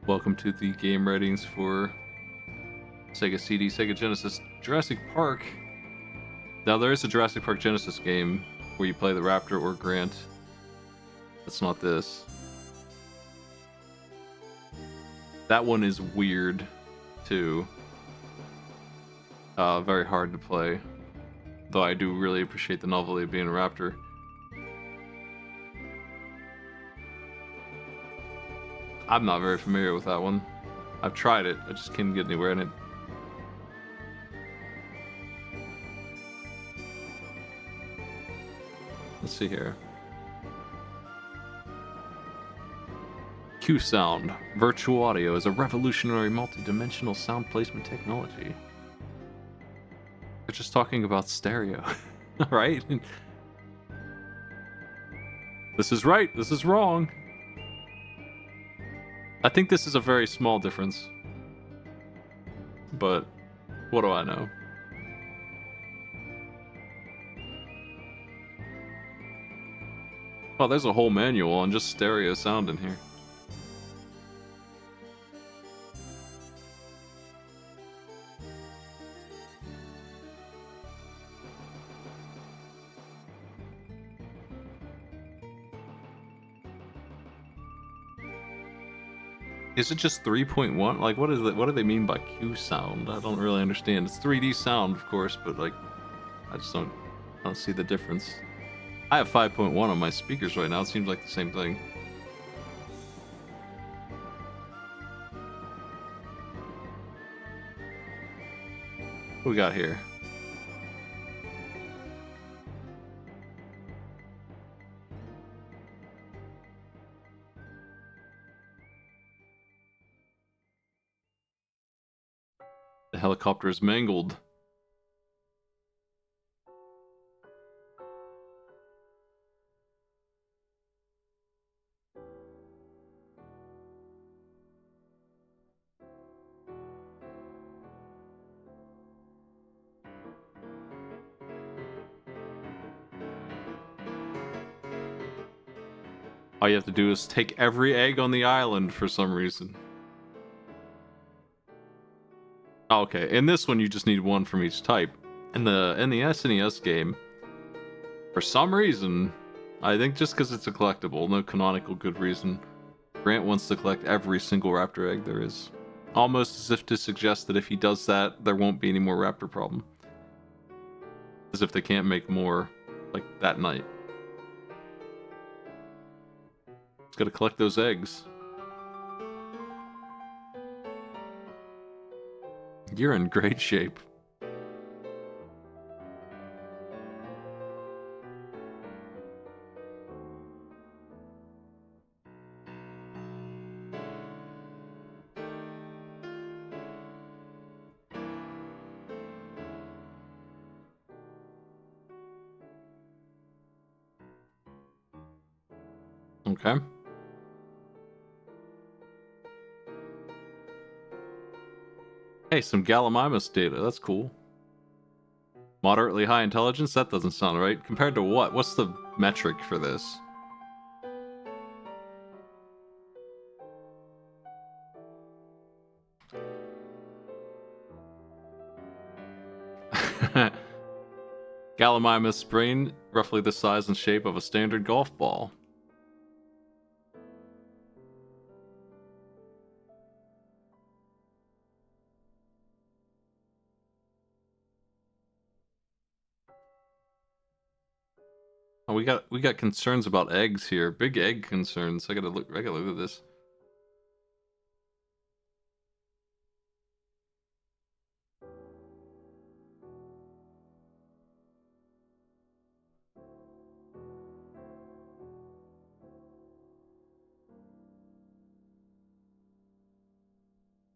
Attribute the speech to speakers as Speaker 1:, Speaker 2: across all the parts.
Speaker 1: Welcome to the game ratings for Sega CD, Sega Genesis, Jurassic Park. Now there is a Jurassic Park Genesis game where you play the Raptor or Grant. That's not this. That one is weird too. Very hard to play. Though I do really appreciate the novelty of being a Raptor. I'm not very familiar with that one. I've tried it, I just can't get anywhere in it. Let's see here. Q-Sound. Virtual audio is a revolutionary multi-dimensional sound placement technology. They're just talking about stereo, right? This is right, this is wrong. I think this is a very small difference. But what do I know? Oh, there's a whole manual on just stereo sound in here. Is it just 3.1? Like, what is it? What do they mean by Q sound? I don't really understand. It's 3D sound, of course, but like, I just don't see the difference. I have 5.1 on my speakers right now. It seems like the same thing. What we got here? The helicopter is mangled. All you have to do is take every egg on the island for some reason. Oh, okay, in this one you just need one from each type. In the SNES game, for some reason, I think just because it's a collectible, no canonical good reason, Grant wants to collect every single raptor egg there is. Almost as if to suggest that if he does that, there won't be any more raptor problem. As if they can't make more, like, that night. Just gotta collect those eggs. You're in great shape. Okay. Hey, some Gallimimus data. That's cool. Moderately high intelligence? That doesn't sound right. Compared to what? What's the metric for this? Gallimimus brain, roughly the size and shape of a standard golf ball. Oh, we got concerns about eggs here. Big egg concerns. I gotta look at this.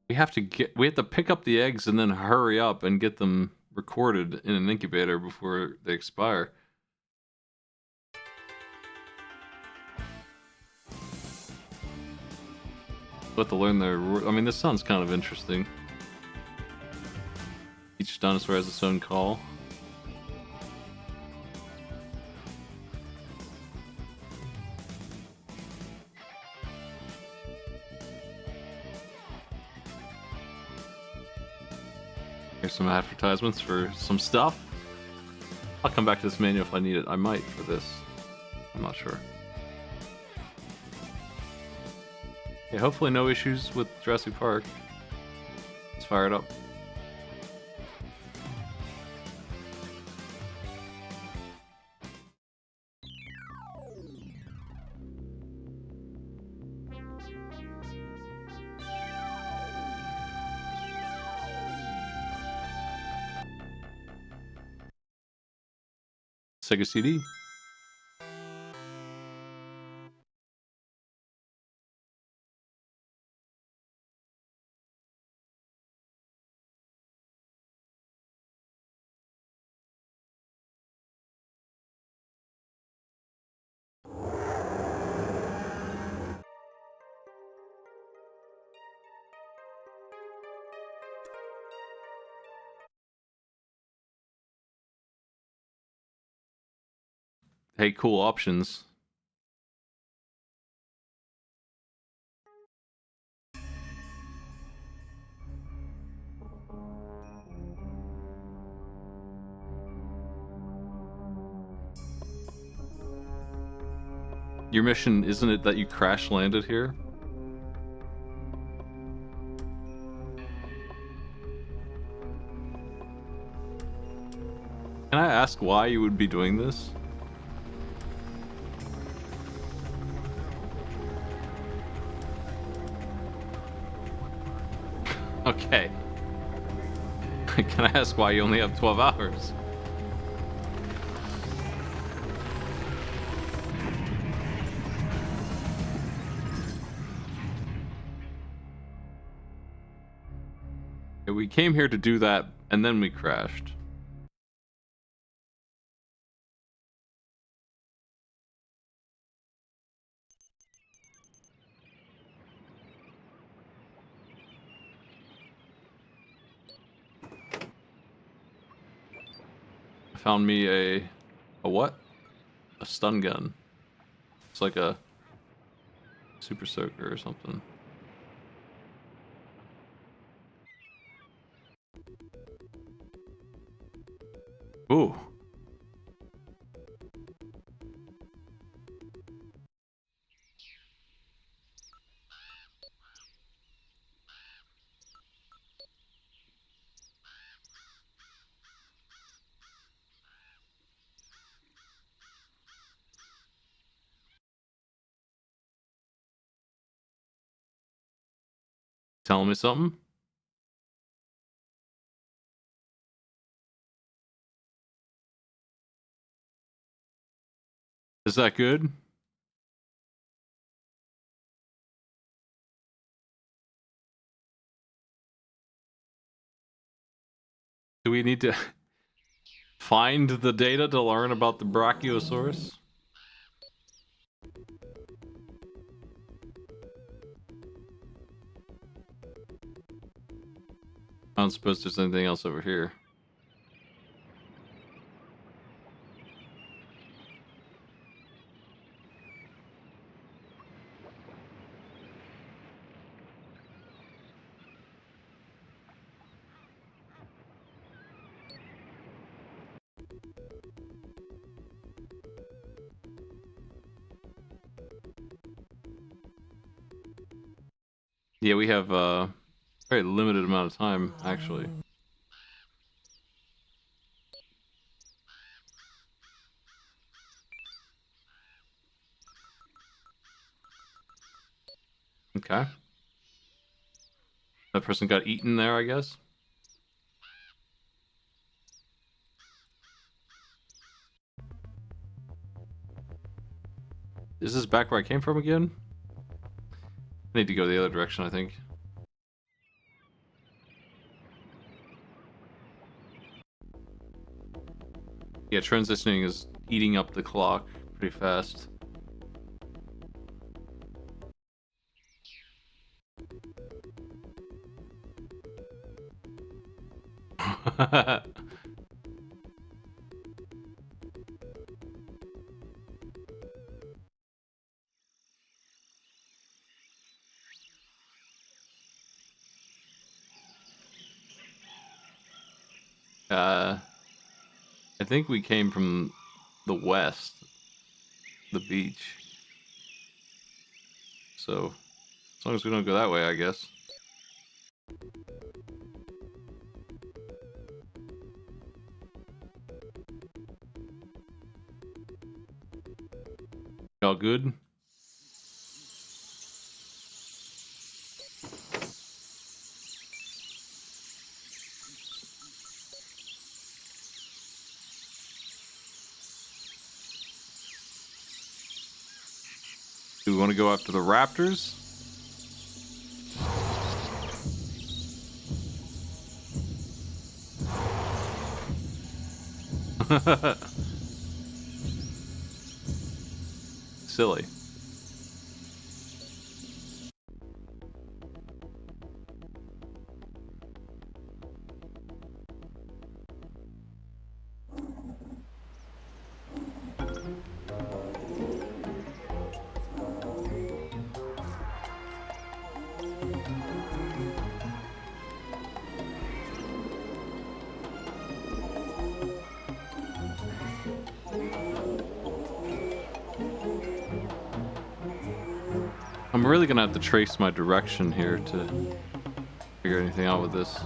Speaker 1: We have to pick up the eggs and then hurry up and get them recorded in an incubator before they expire. We'll have to learn their... I mean, this sounds kind of interesting. Each dinosaur has its own call. Here's some advertisements for some stuff. I'll come back to this menu if I need it. I might for this. I'm not sure. Yeah, hopefully no issues with Jurassic Park. Let's fire it up. Sega CD. Hey, cool options. Your mission, isn't it that you crash landed here? Can I ask why you would be doing this? Okay. Can I ask why you only have 12 hours? We came here to do that, and then we crashed. I found me a what? A stun gun. It's like a super soaker or something. Ooh. Telling me something? Is that good? Do we need to find the data to learn about the Brachiosaurus? I don't suppose there's anything else over here. Yeah, we have a very limited amount of time, actually. Okay. That person got eaten there, I guess. Is this back where I came from again? I need to go the other direction, I think. Yeah, transitioning is eating up the clock pretty fast. I think we came from the west, the beach. So, as long as we don't go that way, I guess. Y'all good? Do we want to go after the raptors? Silly. I'm really gonna have to trace my direction here to figure anything out with this.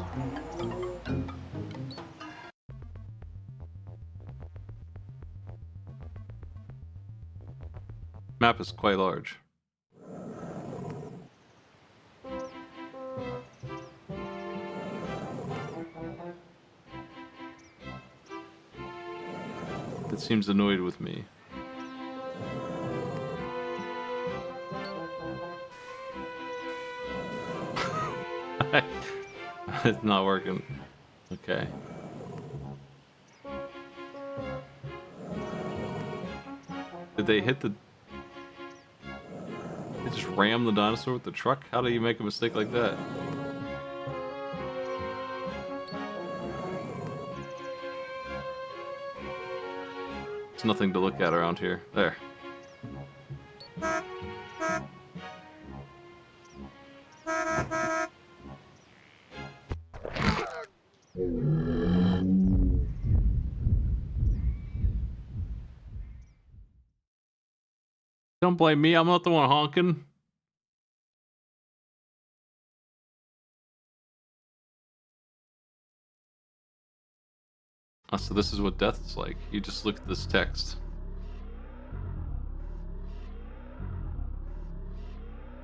Speaker 1: Map is quite large. It seems annoyed with me. It's not working. Okay. Did they hit the... They just ram the dinosaur with the truck? How do you make a mistake like that? There's nothing to look at around here. There. Don't blame me, I'm not the one honking. Oh, so this is what death is like. You just look at this text.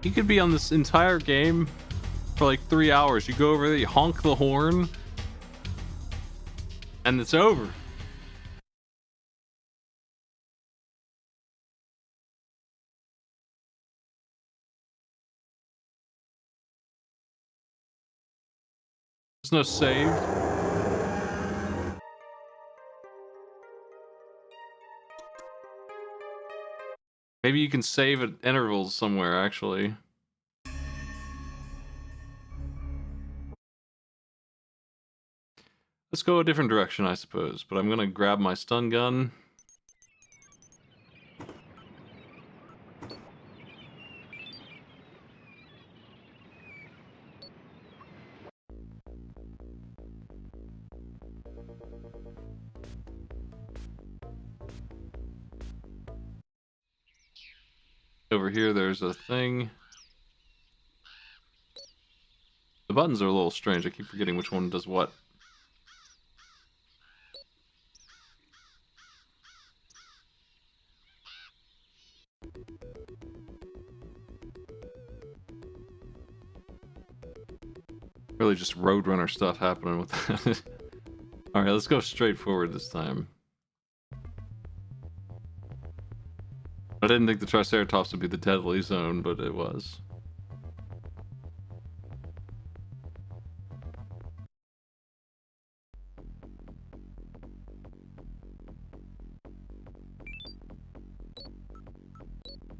Speaker 1: You could be on this entire game for like 3 hours. You go over there, you honk the horn, and it's over. There's no save. Maybe you can save at intervals somewhere, actually. Let's go a different direction, I suppose. But I'm gonna grab my stun gun. Over here, there's a thing. The buttons are a little strange. I keep forgetting which one does what. Really just Roadrunner stuff happening with that. Alright, let's go straight forward this time. I didn't think the Triceratops would be the deadly zone, but it was.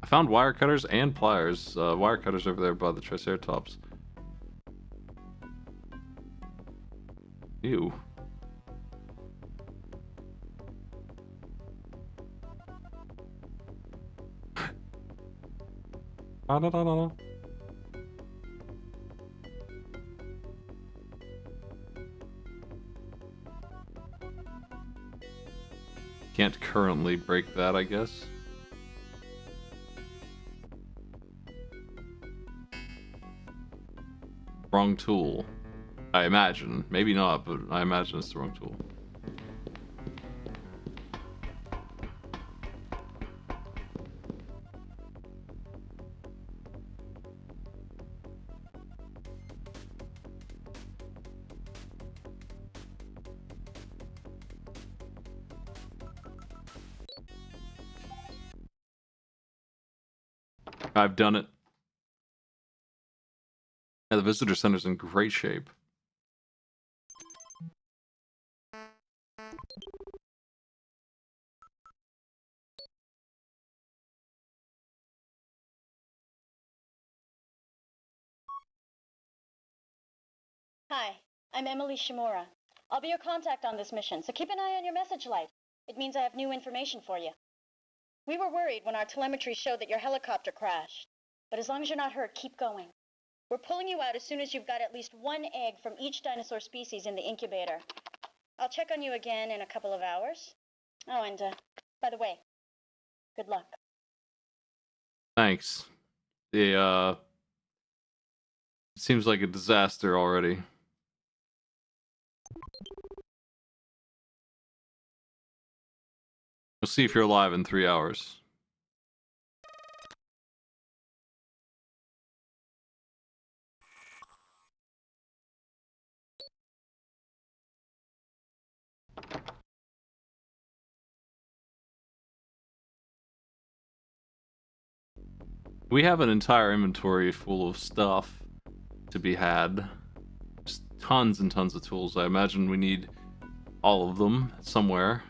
Speaker 1: I found wire cutters and pliers. Wire cutters over there by the Triceratops. Ew. Da, da, da, da. Can't currently break that, I guess. Wrong tool. I imagine. Maybe not, but I imagine it's the wrong tool. I've done it. Yeah, the visitor center's in great shape.
Speaker 2: Hi, I'm Emily Shimura. I'll be your contact on this mission, so keep an eye on your message light. It means I have new information for you. We were worried when our telemetry showed that your helicopter crashed, but as long as you're not hurt, keep going. We're pulling you out as soon as you've got at least one egg from each dinosaur species in the incubator. I'll check on you again in a couple of hours. Oh, and by the way, good luck.
Speaker 1: Thanks. It seems like a disaster already. We'll see if you're alive in 3 hours. We have an entire inventory full of stuff to be had. Just tons and tons of tools. I imagine we need all of them somewhere.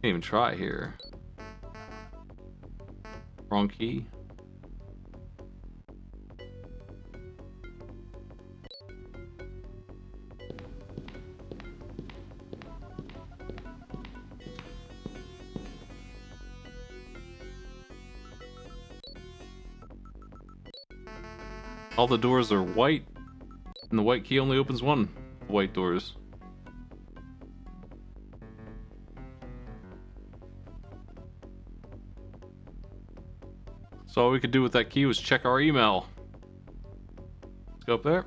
Speaker 1: Can't even try here. Wrong key. All the doors are white, and the white key only opens one. White doors. So all we could do with that key was check our email. Let's go up there.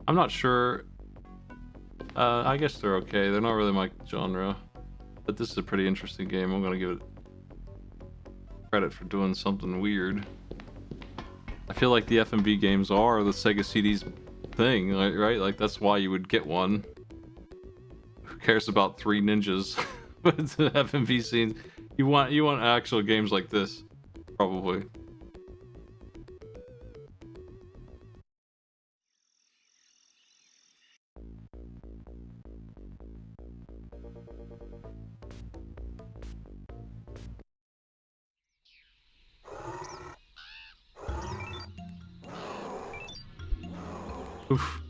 Speaker 1: I'm not sure. I guess they're okay. They're not really my genre. But this is a pretty interesting game. I'm gonna give it credit for doing something weird. I feel like the FMV games are the Sega CD's thing, right? Like, that's why you would get one. Who cares about three ninjas with the FMV scenes? You want actual games like this, probably. Oof.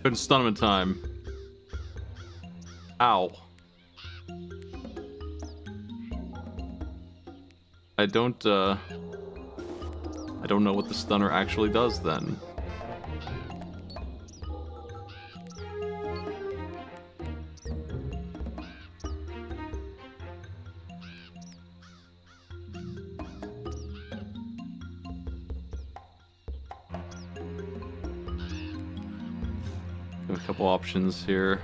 Speaker 1: Couldn't stun him in time. Ow. I don't know what the stunner actually does then. A couple options here.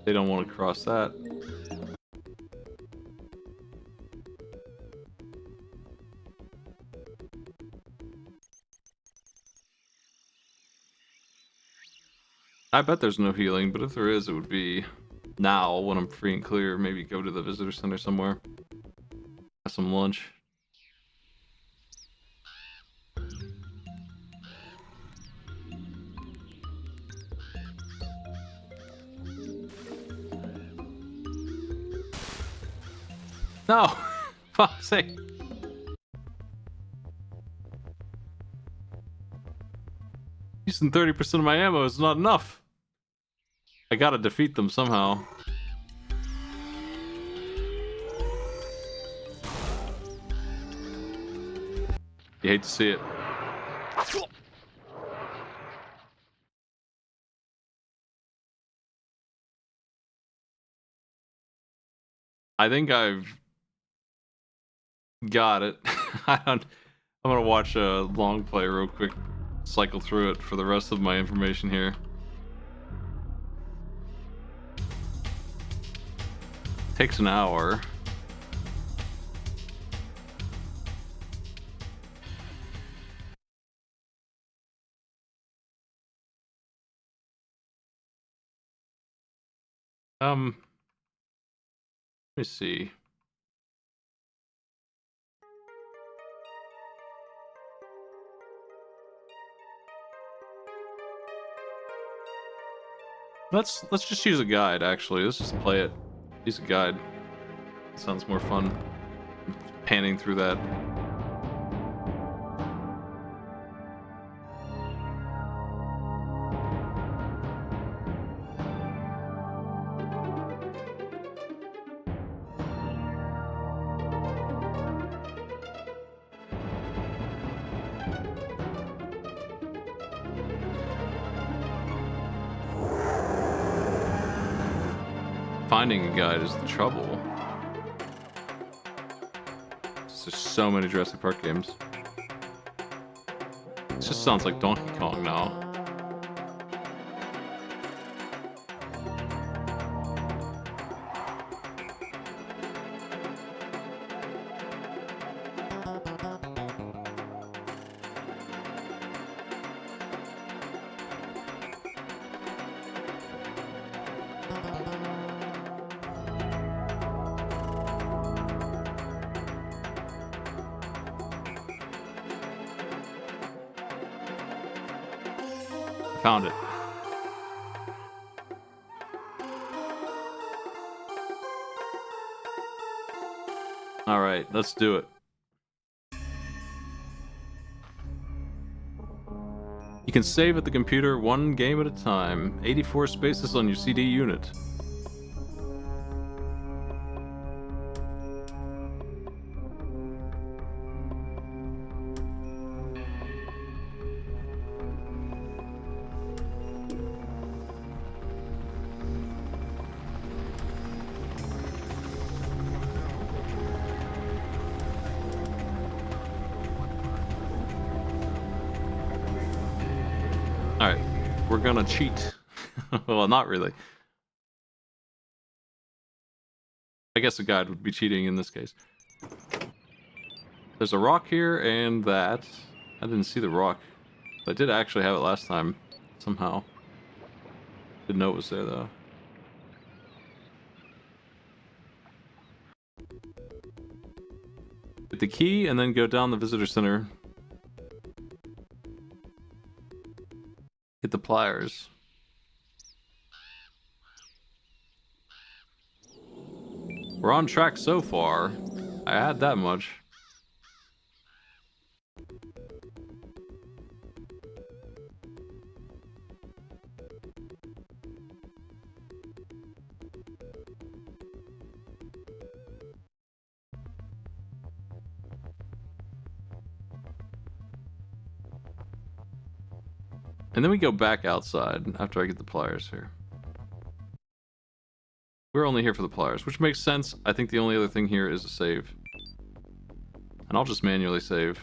Speaker 1: They don't want to cross that. I bet there's no healing, but if there is, it would be now when I'm free and clear. Maybe go to the visitor center somewhere. Have some lunch. No! Fuck's sake. Using 30% of my ammo is not enough. I gotta defeat them somehow. You hate to see it. I think I've got it. I'm gonna watch a long play real quick, cycle through it for the rest of my information here. Takes an hour. Let me see. Let's just use a guide. Actually, let's just play it. Use a guide. Sounds more fun. Panning through that. Finding a guide is the trouble. There's so many Jurassic Park games. It just sounds like Donkey Kong now. Found it. All right, let's do it. You can save at the computer one game at a time. 84 spaces on your CD unit. Alright, we're gonna cheat. Well, not really. I guess a guide would be cheating in this case. There's a rock here and that. I didn't see the rock. But I did actually have it last time, somehow. Didn't know it was there, though. Get the key and then go down the visitor center. Hit the pliers. We're on track so far. I had that much. And then we go back outside after I get the pliers here. We're only here for the pliers, which makes sense. I think the only other thing here is a save. And I'll just manually save.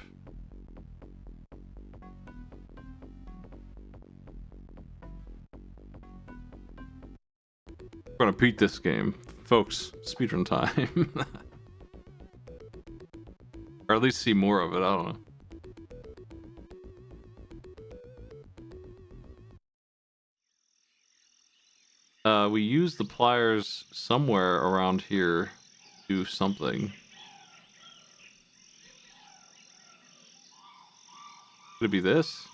Speaker 1: We're gonna beat this game. Folks, speedrun time. Or at least see more of it, I don't know. We use the pliers somewhere around here to do something. Could it be this?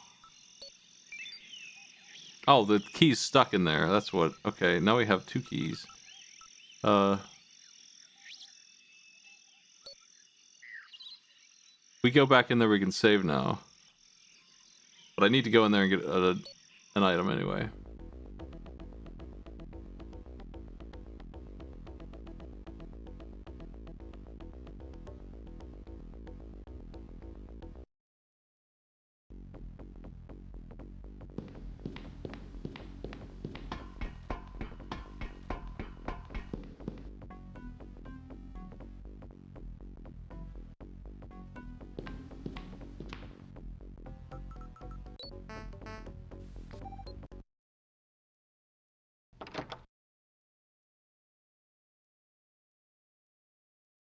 Speaker 1: Oh, the key's stuck in there. That's what. Okay, now we have two keys. we go back in there, we can save now. But I need to go in there and get an item anyway.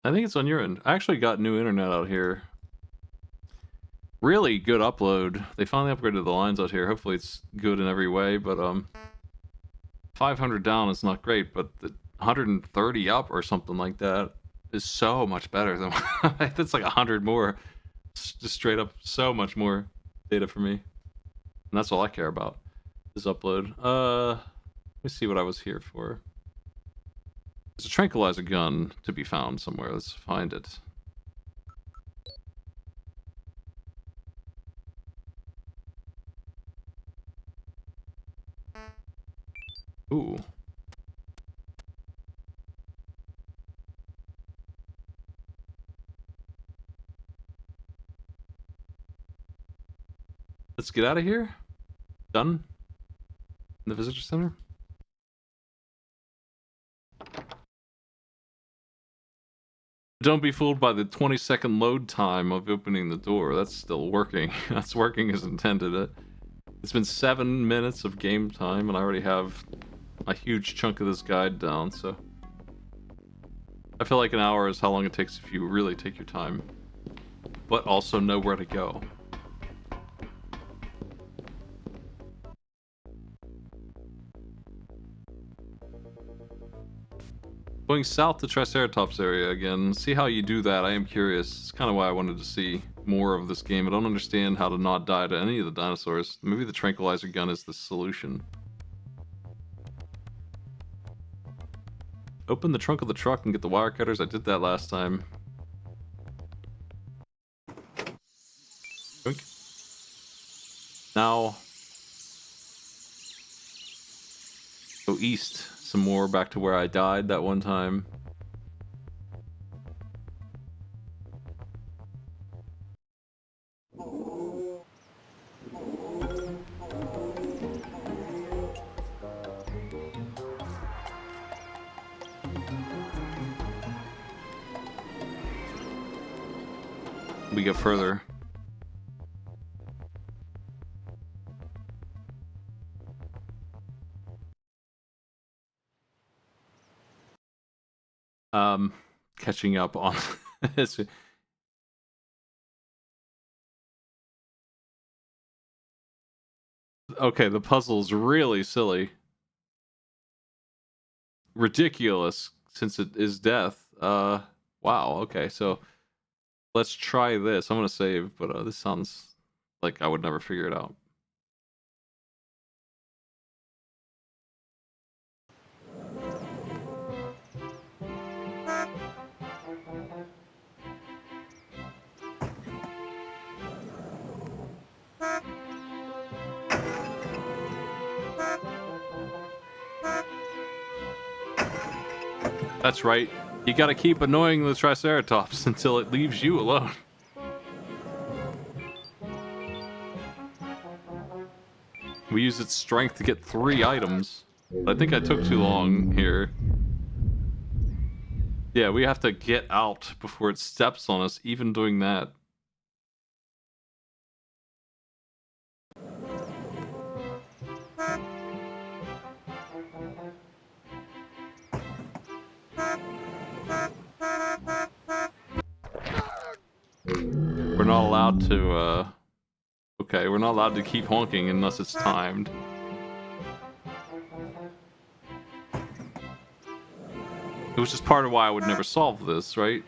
Speaker 1: I think it's on your end. I actually got new internet out here. Really good upload. They finally upgraded the lines out here. Hopefully it's good in every way, but 500 down is not great, but the 130 up or something like that is so much better than that's like 100 more. It's just straight up so much more data for me. And that's all I care about is upload. Let me see what I was here for. There's a tranquilizer gun to be found somewhere. Let's find it. Ooh. Let's get out of here. Done? In the visitor center? Don't be fooled by the 20-second load time of opening the door. That's still working. That's working as intended. It's been 7 minutes of game time, and I already have a huge chunk of this guide down, so... I feel like an hour is how long it takes if you really take your time. But also know where to go. Going south to Triceratops area again. See how you do that. I am curious. It's kind of why I wanted to see more of this game. I don't understand how to not die to any of the dinosaurs. Maybe the tranquilizer gun is the solution. Open the trunk of the truck and get the wire cutters. I did that last time. Drink. Now go east some more back to where I died that one time. We go further. Catching up on okay, the puzzle's really silly. Ridiculous, since it is death. Wow, okay, so let's try this. I'm gonna save, but this sounds like I would never figure it out. That's right. You gotta keep annoying the Triceratops until it leaves you alone. We use its strength to get 3 items. I think I took too long here. Yeah, we have to get out before it steps on us, even doing that. We're not allowed to, okay, we're not allowed to keep honking unless it's timed. It was just part of why I would never solve this, right?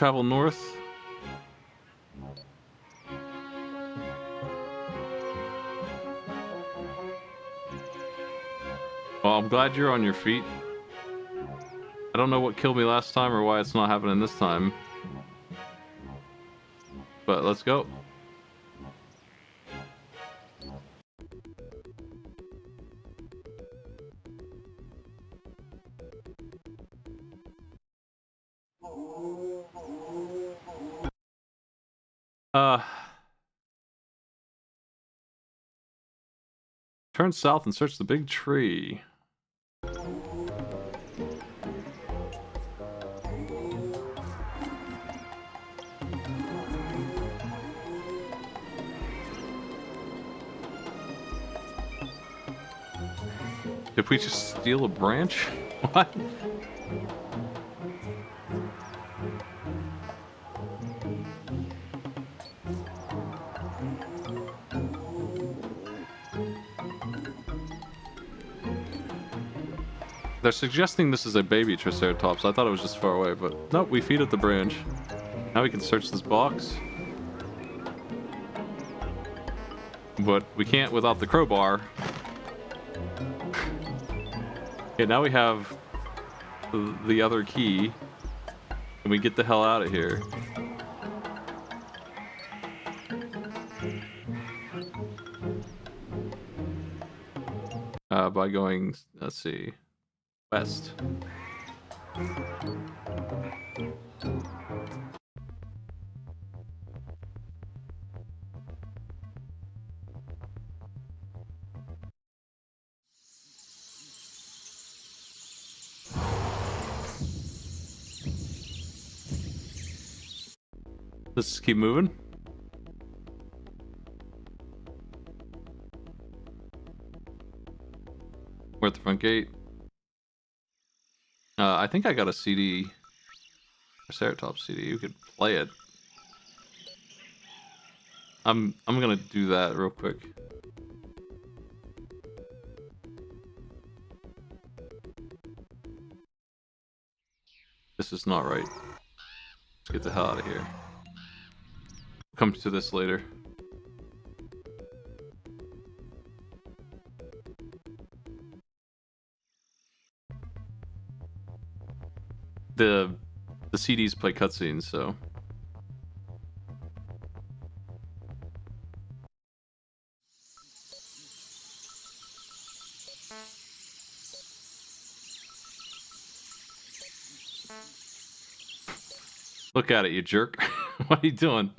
Speaker 1: travel north. Well, I'm glad you're on your feet. I don't know what killed me last time or why it's not happening this time. But let's go. Turn south and search the big tree. Did we just steal a branch? What? They're suggesting this is a baby Triceratops. I thought it was just far away, but nope, we feed it the branch. Now we can search this box. But we can't without the crowbar. Okay, now we have the other key. And we get the hell out of here. By going, let's see, west. Let's keep moving. We're at the front gate. I think I got a CD, Triceratops CD. You could play it. I'm gonna do that real quick. This is not right. Let's get the hell out of here. Come to this later. The CDs play cutscenes, so. Look at it, you jerk. What are you doing?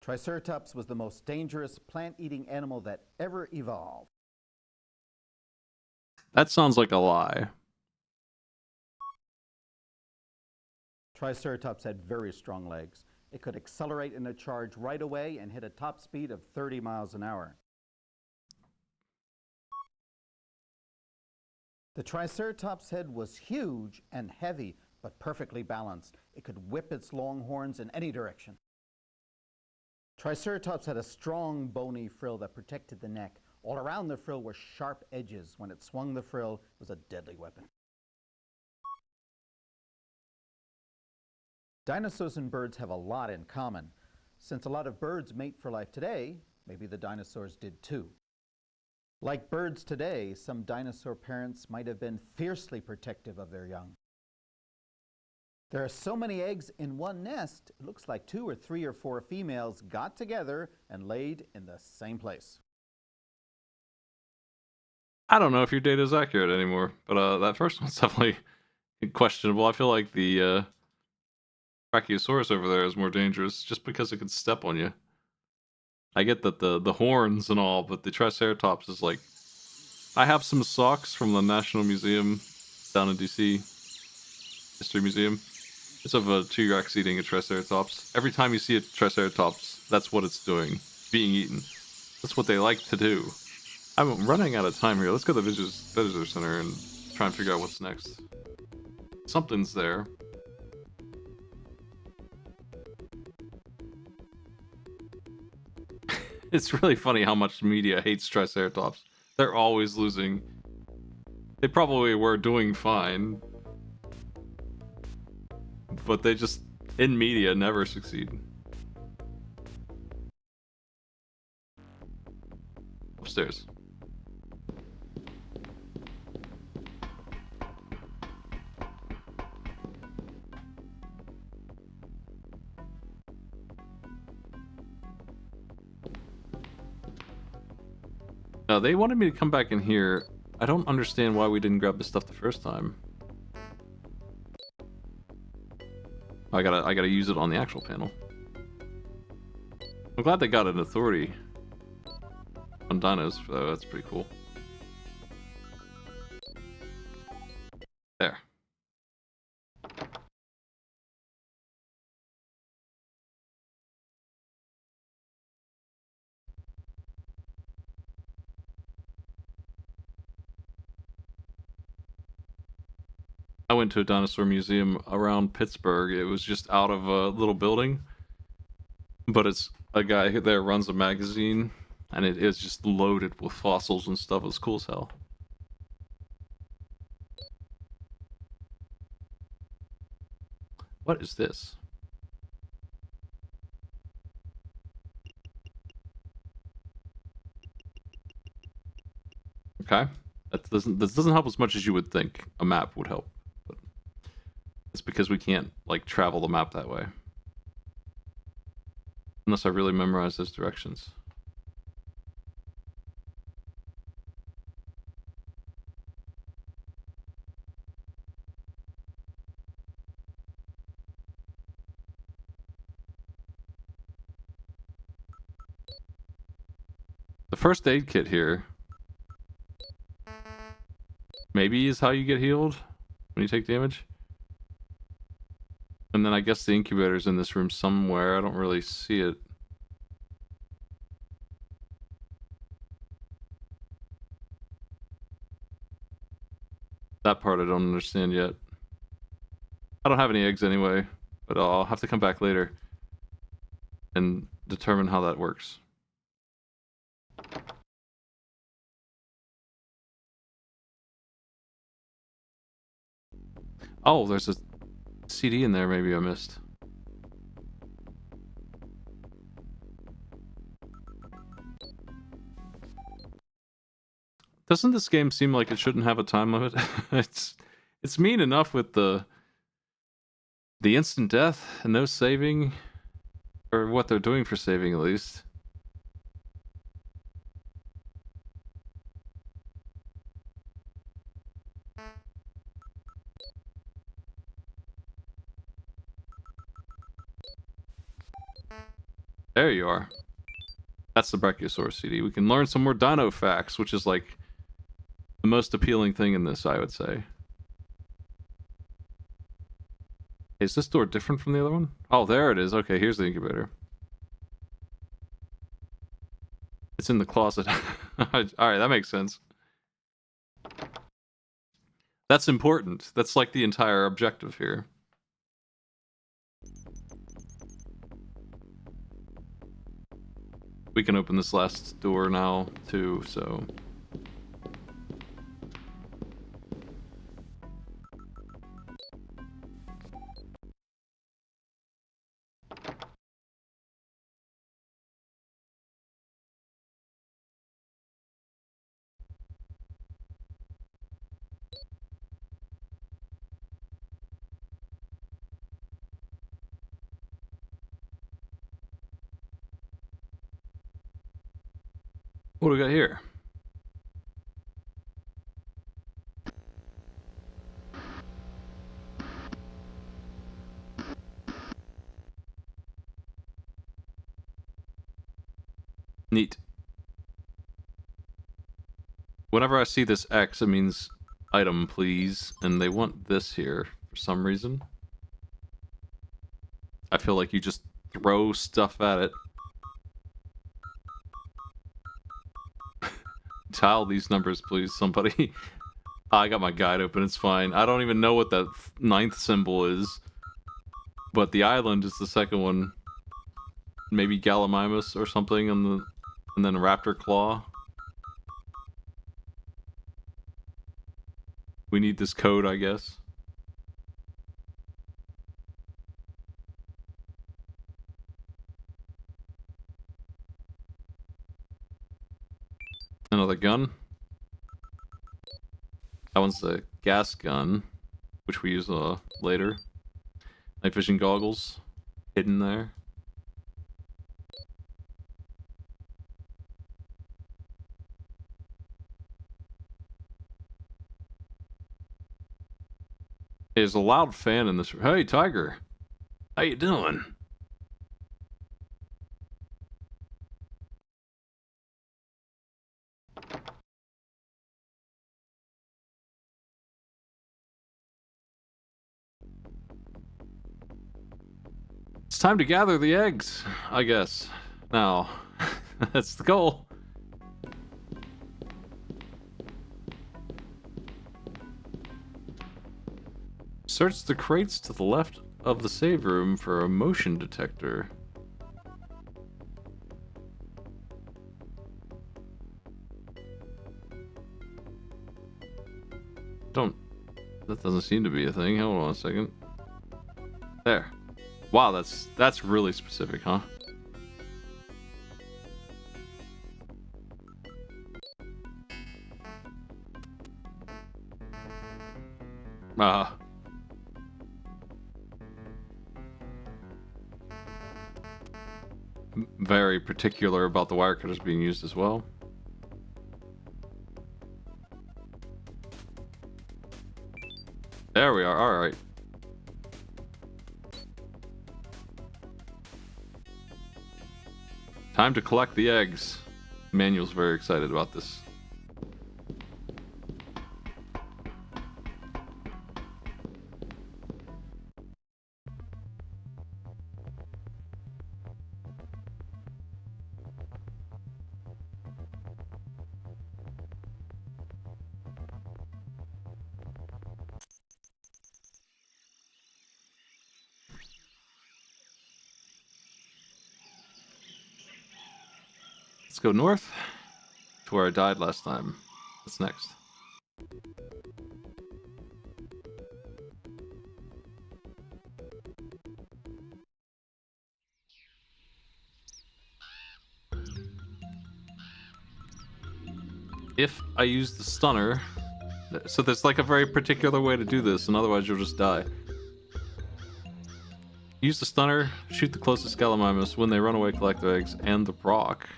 Speaker 3: Triceratops was the most dangerous plant-eating animal that ever evolved.
Speaker 1: That sounds like a lie.
Speaker 3: Triceratops had very strong legs. It could accelerate in a charge right away and hit a top speed of 30 miles an hour. The Triceratops' head was huge and heavy, but perfectly balanced. It could whip its long horns in any direction. Triceratops had a strong bony frill that protected the neck. All around the frill were sharp edges. When it swung the frill, it was a deadly weapon. Dinosaurs and birds have a lot in common. Since a lot of birds mate for life today, maybe the dinosaurs did too. Like birds today, some dinosaur parents might have been fiercely protective of their young. There are so many eggs in one nest, it looks like 2 or 3 or 4 females got together and laid in the same place.
Speaker 1: I don't know if your data is accurate anymore, but that first one's definitely questionable. I feel like the Brachiosaurus over there is more dangerous just because it could step on you. I get that the horns and all, but the Triceratops is like... I have some socks from the National Museum down in DC. History Museum. It's of a T-Rex eating a Triceratops. Every time you see a Triceratops, that's what it's doing. Being eaten. That's what they like to do. I'm running out of time here. Let's go to the Visitor Center and try and figure out what's next. Something's there. It's really funny how much media hates Triceratops. They're always losing. They probably were doing fine, but they just, in media, never succeed. Upstairs. No, they wanted me to come back in here. I don't understand why we didn't grab the stuff the first time. I gotta use it on the actual panel. I'm glad they got an authority on dinos, though. That's pretty cool. There. I went to a dinosaur museum around Pittsburgh. It was just out of a little building, but it's a guy there runs a magazine, and it is just loaded with fossils and stuff. It's cool as hell. What is this? Okay, this doesn't help as much as you would think. A map would help, but it's because we can't like travel the map that way unless I really memorize those directions. The first aid kit here maybe is how you get healed when you take damage. And then I guess the incubator's in this room somewhere. I don't really see it. That part I don't understand yet. I don't have any eggs anyway, but I'll have to come back later and determine how that works. Oh, there's a CD in there maybe I missed. Doesn't this game seem like it shouldn't have a time limit? it's mean enough with the instant death and no saving, or what they're doing for saving at least. There you are. That's the Brachiosaurus CD. We can learn some more dino facts, which is like the most appealing thing in this, I would say. Is this door different from the other one? Oh, there it is. Okay, here's the incubator. It's in the closet. Alright, that makes sense. That's important. That's like the entire objective here. We can open this last door now, too, so... What do we got here? Neat. Whenever I see this X, it means item, please. And they want this here for some reason. I feel like you just throw stuff at it. Tile these numbers, please, somebody. I got my guide open, it's fine. I don't even know what that 9th symbol is. But the island is the second one. Maybe Gallimimus or something on the And then raptor claw. We need this code, I guess. Another gun. That one's the gas gun, which we use later. Night vision goggles, hidden there. There's a loud fan in this room. Hey, Tiger. How you doing? It's time to gather the eggs, I guess. Now, that's the goal. Search the crates to the left of the save room for a motion detector. That doesn't seem to be a thing. Hold on a second. There. Wow, that's really specific, huh? Very particular about the wire cutters being used as well. There we are. All right. Time to collect the eggs. Manuel's very excited about this. Let's go north to where I died last time. What's next? If I use the stunner, so there's like a very particular way to do this, and otherwise you'll just die. Use the stunner, shoot the closest Gallimimus. When they run away, collect the eggs and the rock.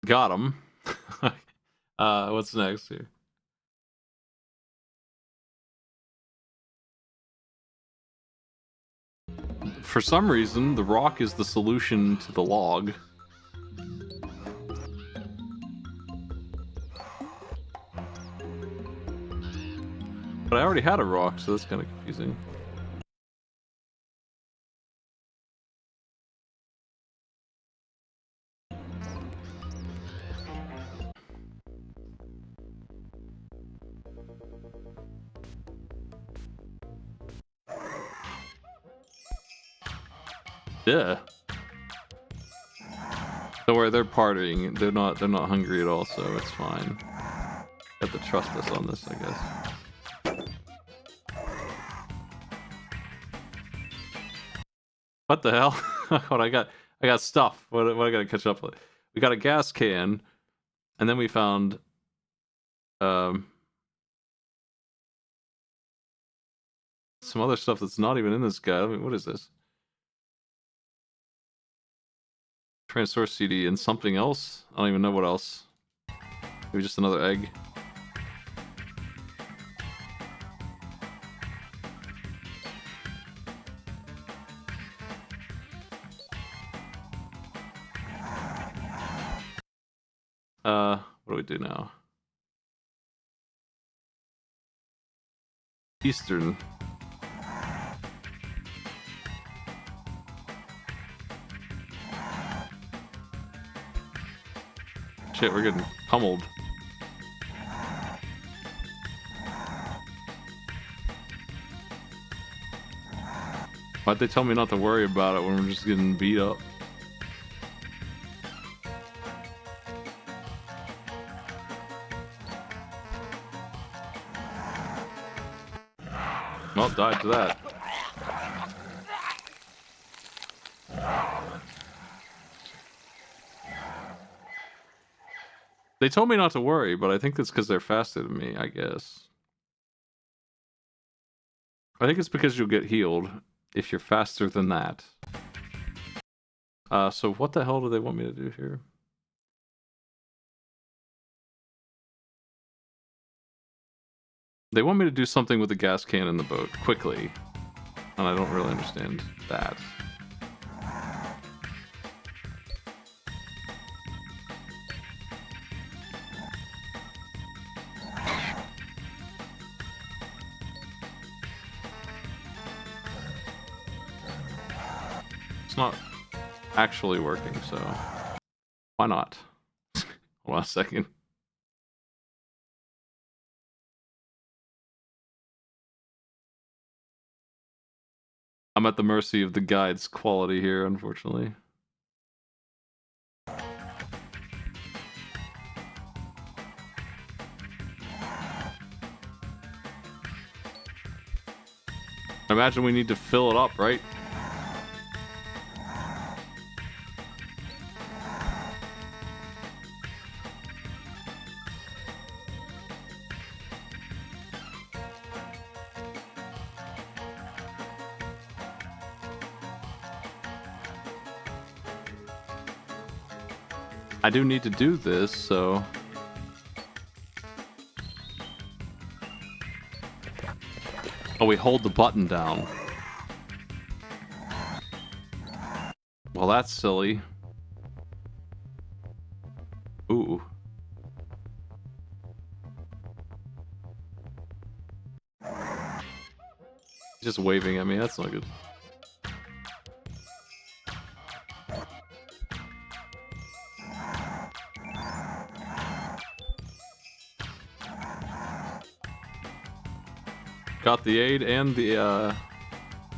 Speaker 1: Got him. What's next here? For some reason, the rock is the solution to the log. But I already had a rock, so that's kind of confusing. Yeah. Don't worry, they're partying. They're not hungry at all, so it's fine. You have to trust us on this, I guess. What the hell? What I got stuff. What I gotta catch up with? We got a gas can, and then we found some other stuff that's not even in this guy. I mean, what is this? Transfer CD and something else? I don't even know what else. Maybe just another egg. What do we do now? Eastern. Shit, we're getting pummeled. Why'd they tell me not to worry about it when we're just getting beat up? Well, died to that. They told me not to worry, but I think that's because they're faster than me, I guess. I think it's because you'll get healed if you're faster than that. So what the hell do they want me to do here? They want me to do something with the gas can in the boat, quickly. And I don't really understand that. It's not actually working, so why not? Hold on a second. I'm at the mercy of the guide's quality here, unfortunately. I imagine we need to fill it up, right? I do need to do this, so... Oh, we hold the button down. Well, that's silly. Ooh. Just waving at me, that's not good. Got the aid and the,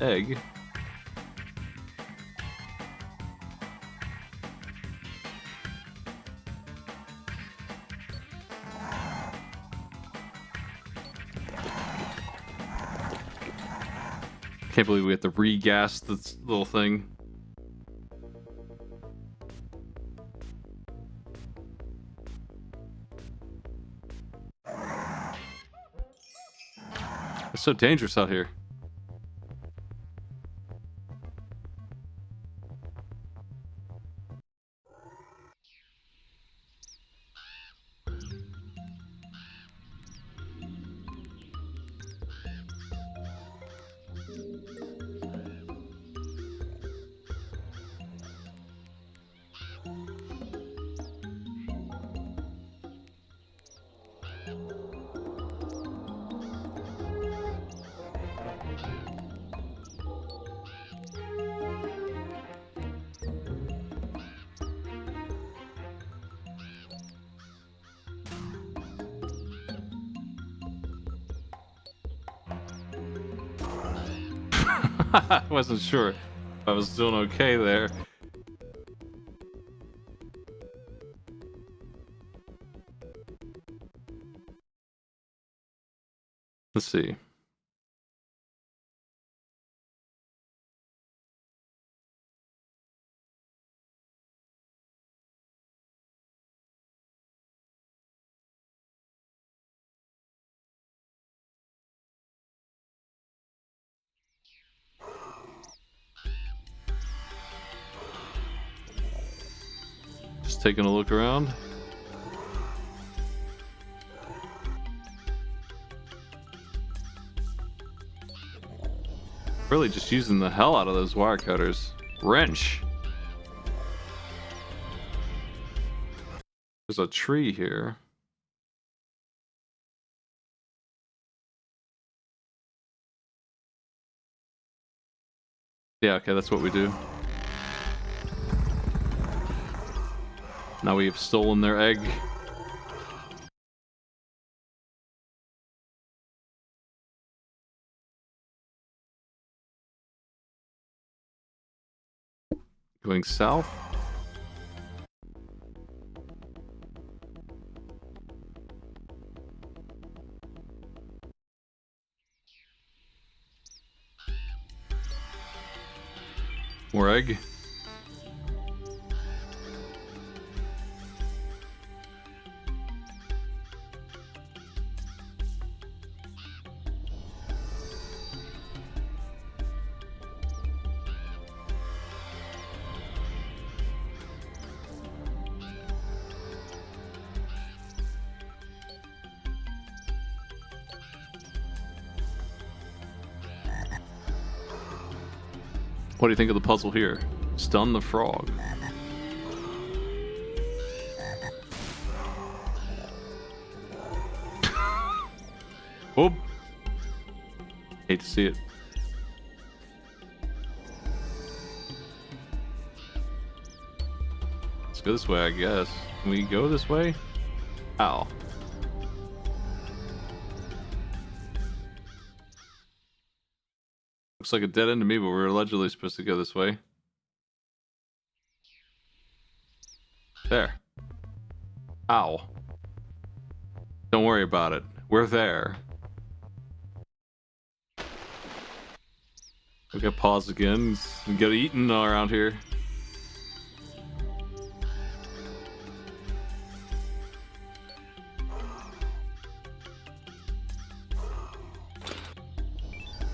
Speaker 1: egg. Can't believe we have to re-gas this little thing. It's so dangerous out here. I wasn't sure if I was doing okay there. Let's see. Just taking a look around. Really just using the hell out of those wire cutters. Wrench. There's a tree here. Yeah, okay, that's what we do. Now we have stolen their egg. Going south? More egg. What do you think of the puzzle here? Stun the frog. Whoop. Hate to see it. Let's go this way, I guess. Can we go this way? Ow. Looks like a dead end to me, but we're allegedly supposed to go this way. There. Ow. Don't worry about it. We're there. We got paused again. We get eaten around here.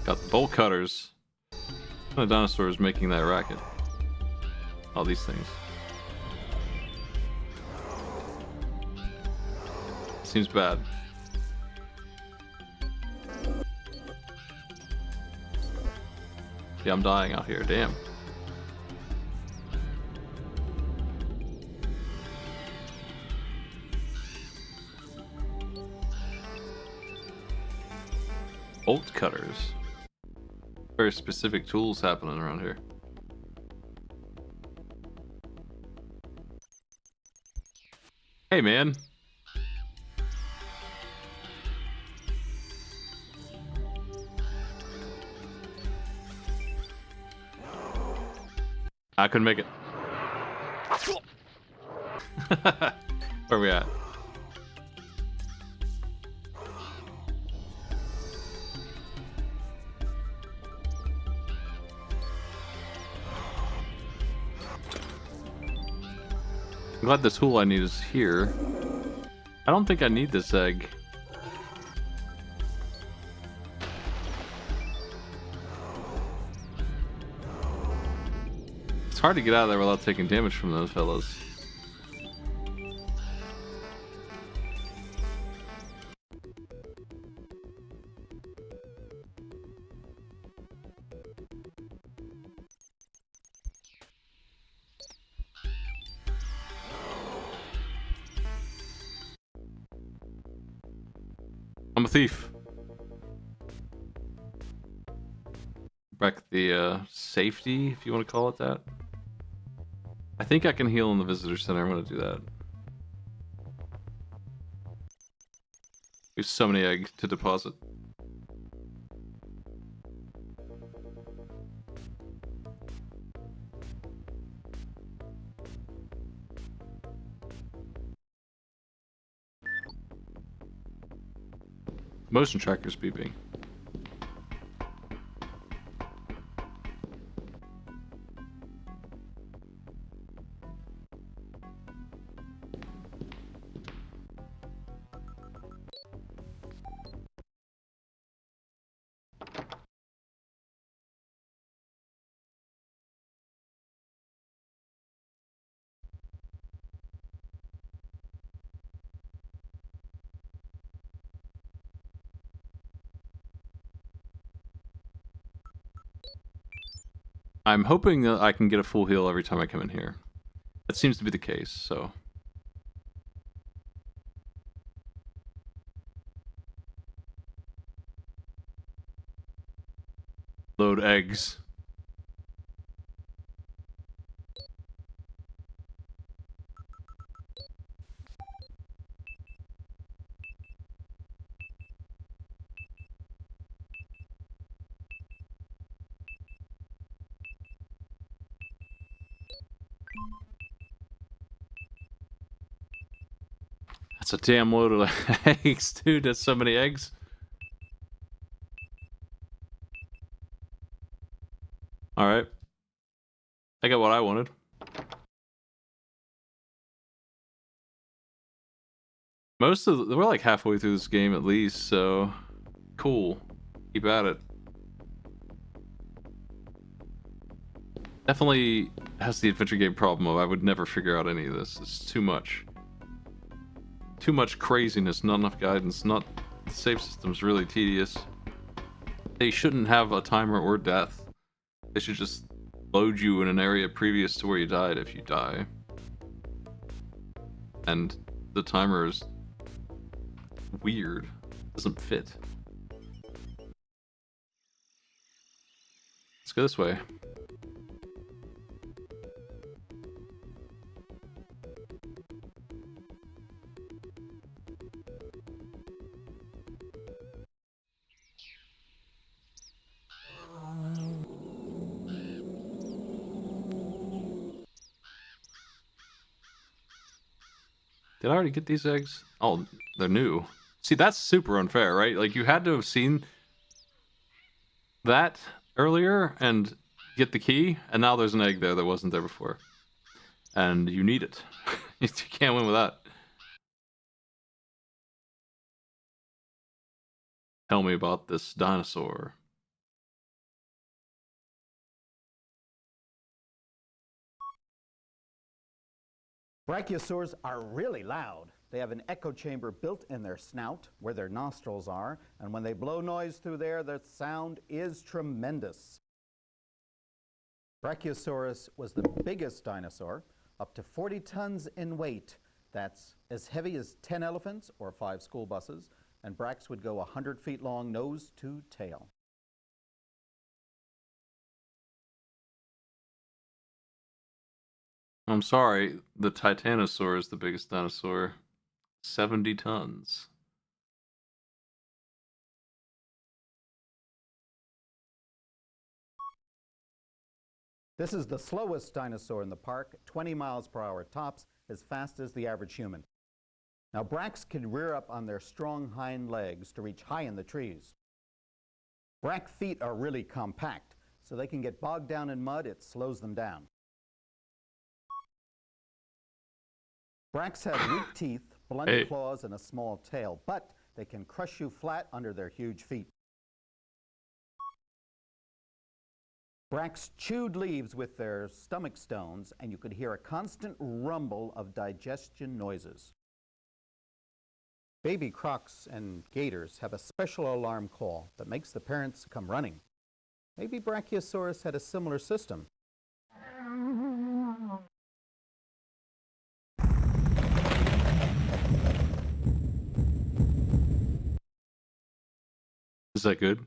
Speaker 1: Got the bolt cutters. What kind of dinosaur is making that racket? All these things. Seems bad. Yeah, I'm dying out here. Damn. Bolt cutters. Very specific tools happening around here. Hey, man. I couldn't make it. Where are we at? I'm glad the tool I need is here. I don't think I need this egg. It's hard to get out of there without taking damage from those fellas. I'm a thief. Wreck the safety, if you want to call it that. I think I can heal in the visitor center. I'm going to do that. There's so many eggs to deposit. Motion tracker's beeping. I'm hoping that I can get a full heal every time I come in here. That seems to be the case, so... Load eggs. That's a damn load of eggs, dude. That's so many eggs. Alright. I got what I wanted. We're like halfway through this game at least, so cool. Keep at it. Definitely has the adventure game problem of I would never figure out any of this. It's too much. Too much craziness, not enough guidance, the save system's really tedious. They shouldn't have a timer or death. They should just load you in an area previous to where you died if you die. And the timer is weird. Doesn't fit. Let's go this way. Did I already get these eggs? Oh, they're new. See, that's super unfair, right? Like, you had to have seen that earlier and get the key, and now there's an egg there that wasn't there before. And you need it. You can't win with that. Tell me about this dinosaur.
Speaker 3: Brachiosaurs are really loud. They have an echo chamber built in their snout where their nostrils are, and when they blow noise through there, the sound is tremendous. Brachiosaurus was the biggest dinosaur, up to 40 tons in weight. That's as heavy as 10 elephants or 5 school buses, and Brax would go 100 feet long nose to tail.
Speaker 1: I'm sorry, the Titanosaur is the biggest dinosaur. 70 tons.
Speaker 3: This is the slowest dinosaur in the park, 20 miles per hour tops, as fast as the average human. Now, Brax can rear up on their strong hind legs to reach high in the trees. Brack feet are really compact, so they can get bogged down in mud. It slows them down. Brax have weak teeth, blunt claws, and a small tail, but they can crush you flat under their huge feet. Brax chewed leaves with their stomach stones, and you could hear a constant rumble of digestion noises. Baby crocs and gators have a special alarm call that makes the parents come running. Maybe Brachiosaurus had a similar system.
Speaker 1: Is that good?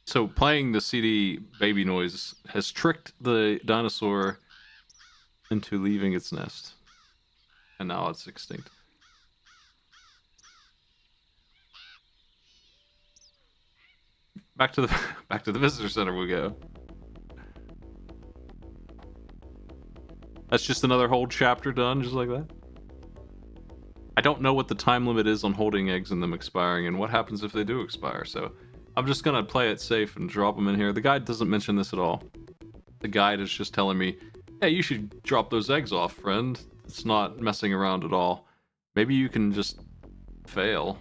Speaker 1: So playing the CD baby noise has tricked the dinosaur into leaving its nest. And now it's extinct. Back to the visitor center we go. That's just another whole chapter done, just like that. I don't know what the time limit is on holding eggs and them expiring, and what happens if they do expire, so I'm just gonna play it safe and drop them in here. The guide doesn't mention this at all. The guide is just telling me, hey, you should drop those eggs off, friend. It's not messing around at all. Maybe you can just fail.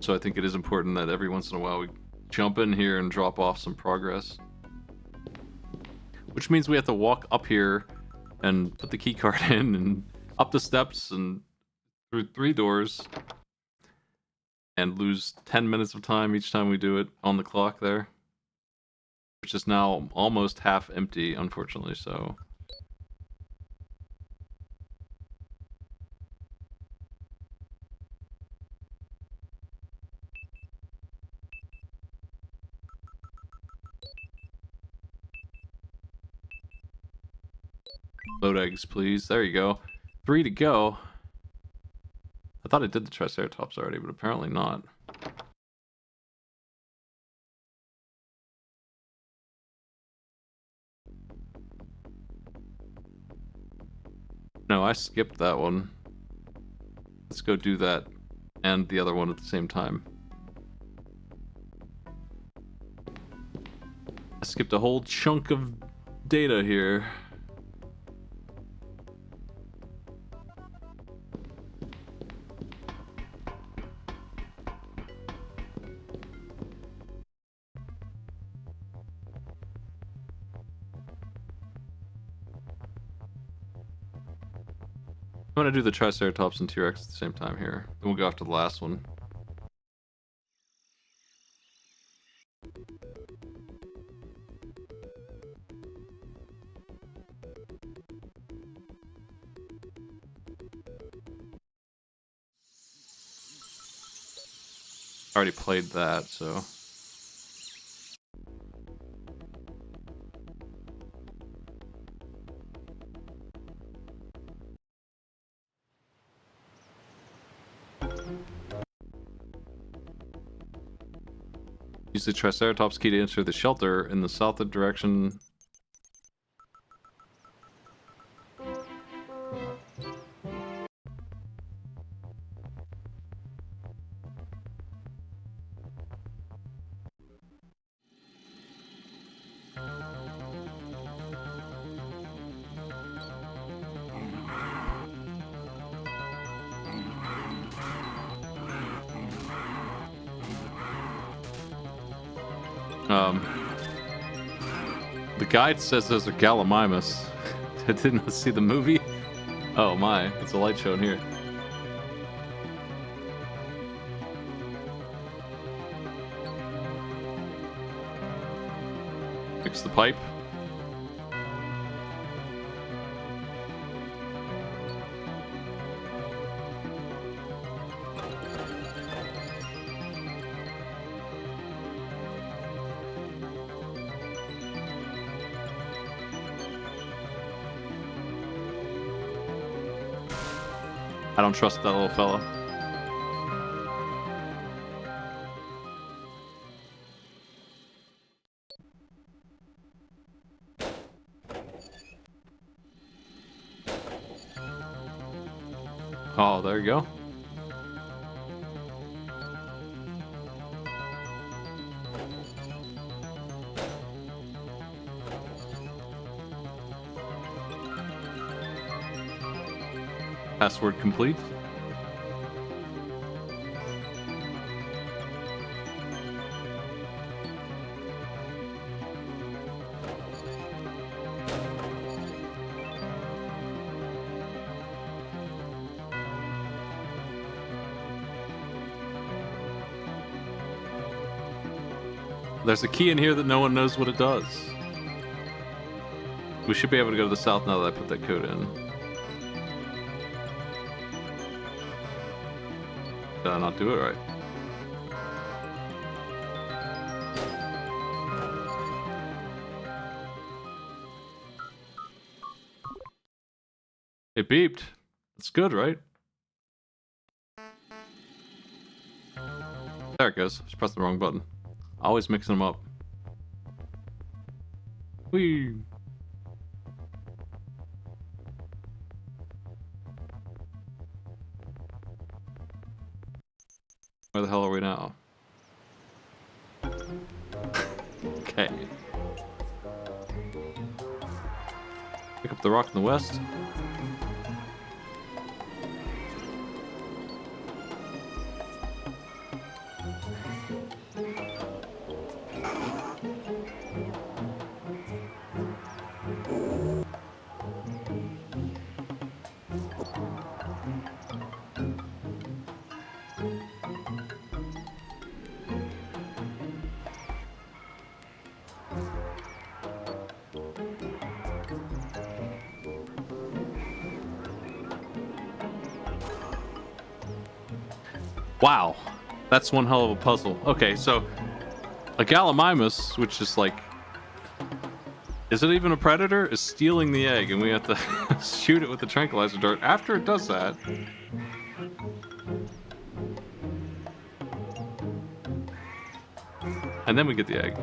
Speaker 1: So I think it is important that every once in a while we jump in here and drop off some progress. Which means we have to walk up here and put the key card in and up the steps and through 3 doors and lose 10 minutes of time each time we do it on the clock there. Which is now almost half empty, unfortunately, so... Load eggs, please. There you go. 3 to go. I thought I did the Triceratops already, but apparently not. No, I skipped that one. Let's go do that and the other one at the same time. I skipped a whole chunk of data here. I'm gonna do the Triceratops and T-Rex at the same time here. Then we'll go after the last one. I already played that, so... Use the Triceratops key to enter the shelter in the south direction. The guide says there's a Gallimimus. I didn't see the movie. Oh my, it's a light show in here. Fix the pipe. I don't trust that little fella. Oh, there you go. Password complete. There's a key in here that no one knows what it does. We should be able to go to the south now that I put that code in. Did I not do it right? It beeped. That's good, right? There it goes. Just pressed the wrong button. Always mixing them up. Whee! Where the hell are we now? Okay. Pick up the rock in the west. Wow, that's one hell of a puzzle. Okay, so a Gallimimus, which is like Is it even a predator? Is stealing the egg, and we have to shoot it with the tranquilizer dart after it does that. And then we get the egg.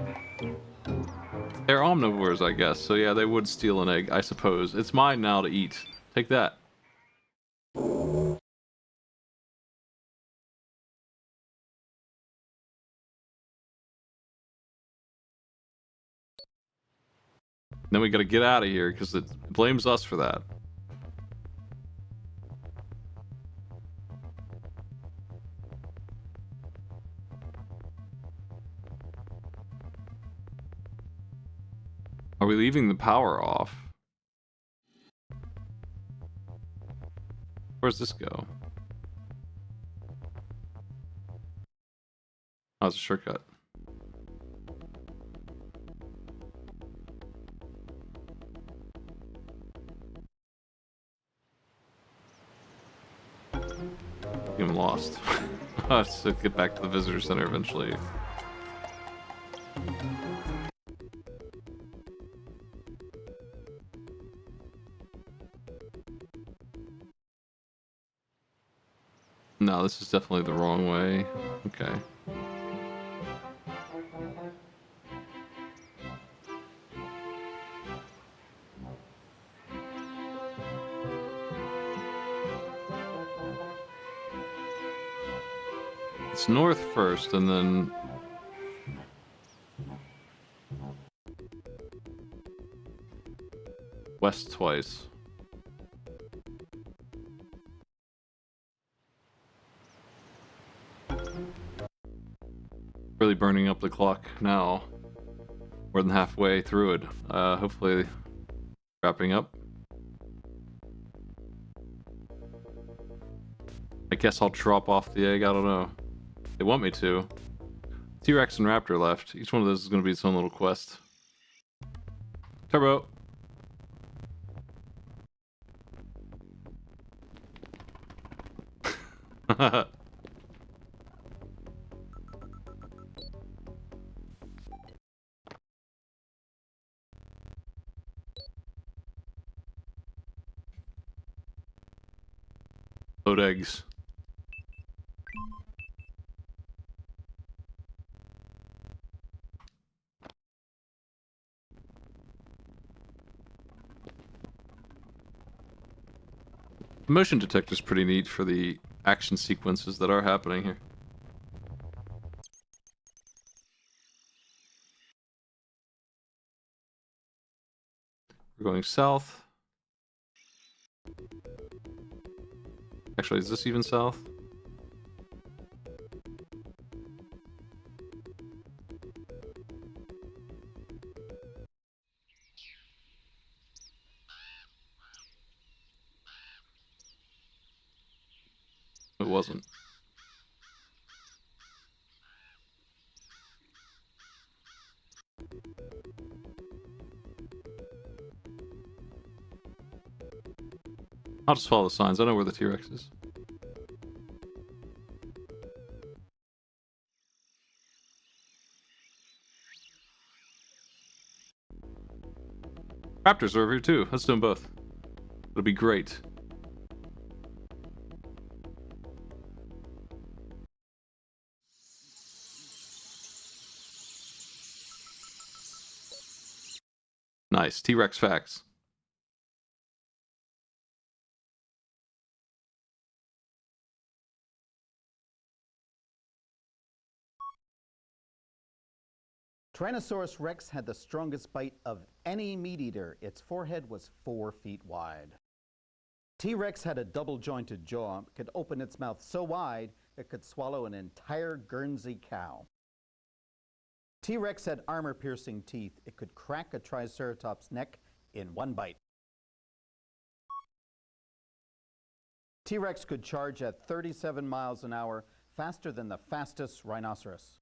Speaker 1: They're omnivores, I guess, so yeah, they would steal an egg, I suppose. It's mine now to eat. Take that. Then we gotta get out of here, because it blames us for that. Are we leaving the power off? Where's this go? Oh, it's a shortcut. I'm lost. I'll have to get back to the visitor center eventually. No, this is definitely the wrong way. Okay. It's north first, and then... west twice. Really burning up the clock now. More than halfway through it. Hopefully wrapping up. I guess I'll drop off the egg, I don't know. They want me to. T-Rex and Raptor left. Each one of those is going to be its own little quest. Turbo! Load eggs. The motion detector's pretty neat for the action sequences that are happening here. We're going south. Actually, is this even south? It wasn't. I'll just follow the signs. I know where the T-Rex is. Raptors are over here too. Let's do them both. It'll be great. Nice. T-Rex facts.
Speaker 3: Tyrannosaurus rex had the strongest bite of any meat eater. Its forehead was 4 feet wide. T-Rex had a double-jointed jaw. It could open its mouth so wide it could swallow an entire Guernsey cow. T-Rex had armor-piercing teeth. It could crack a Triceratops' neck in one bite. T-Rex could charge at 37 miles an hour, faster than the fastest rhinoceros.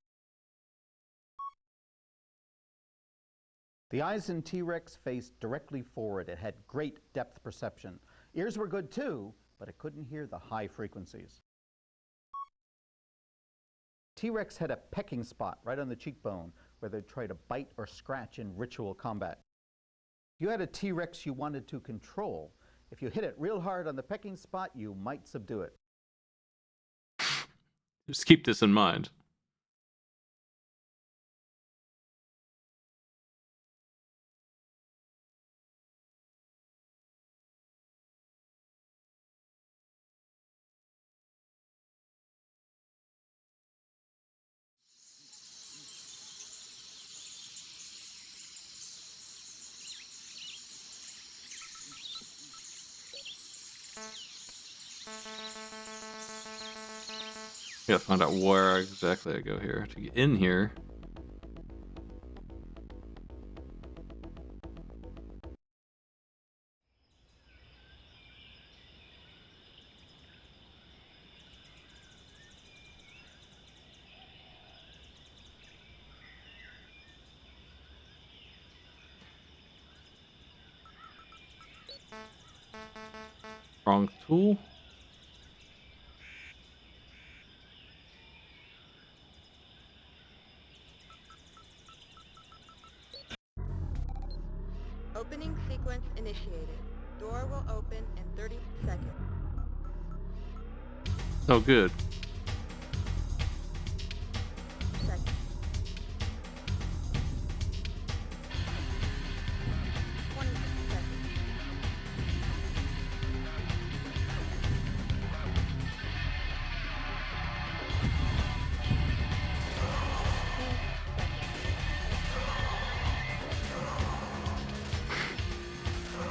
Speaker 3: The eyes in T-Rex faced directly forward. It had great depth perception. Ears were good too, but it couldn't hear the high frequencies. T-Rex had a pecking spot right on the cheekbone where they'd try to bite or scratch in ritual combat. You had a T-Rex you wanted to control. If you hit it real hard on the pecking spot, you might subdue it.
Speaker 1: Just keep this in mind. Gotta find out where exactly I go here to get in here. Wrong tool.
Speaker 4: Opening sequence initiated. Door will open in 30 seconds.
Speaker 1: Oh, good.
Speaker 4: Seconds. 20 seconds.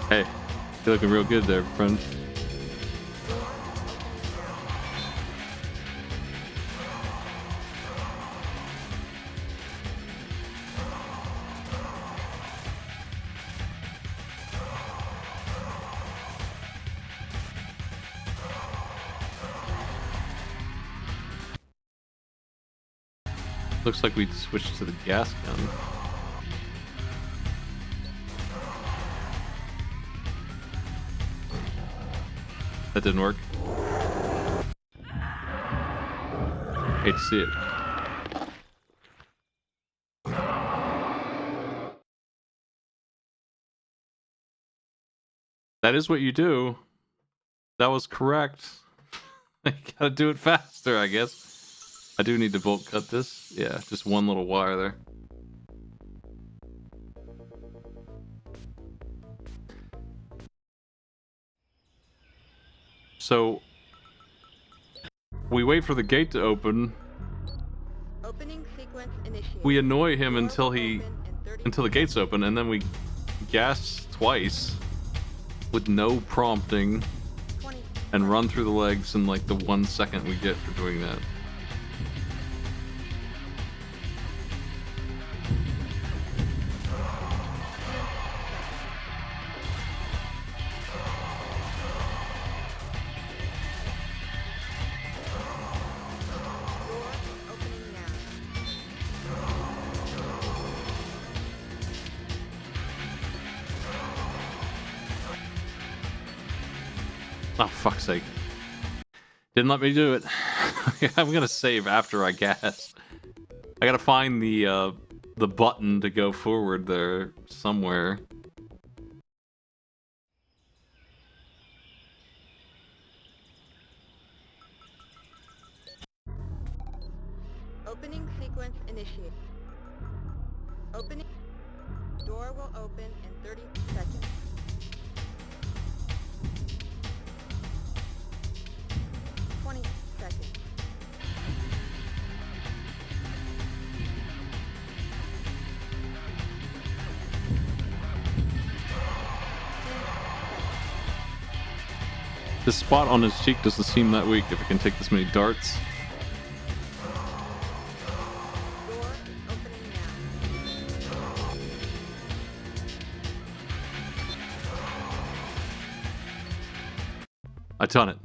Speaker 1: Hey, you're looking real good there, friend. Looks like we switched to the gas gun. That didn't work. Hate to see it. That is what you do. That was correct. I gotta do it faster, I guess. I do need to bolt cut this. Yeah, just one little wire there. So we wait for the gate to open.
Speaker 4: Opening sequence initiated.
Speaker 1: We annoy him
Speaker 4: Door
Speaker 1: until
Speaker 4: will
Speaker 1: he
Speaker 4: open in 30
Speaker 1: until the gates open, and then we gas twice with no prompting
Speaker 4: 20
Speaker 1: and run through the legs in like the 1 second we get for doing that.
Speaker 4: Door opening now.
Speaker 1: Oh, fuck's sake. Didn't let me do it. I'm gonna save after I gas. I gotta find the button to go forward there somewhere.
Speaker 4: Opening sequence initiated. Opening. Door will open in 30 seconds. 20 seconds.
Speaker 1: This spot on his cheek doesn't seem that weak if it can take this many darts.
Speaker 4: Door is opening now.
Speaker 1: I done it.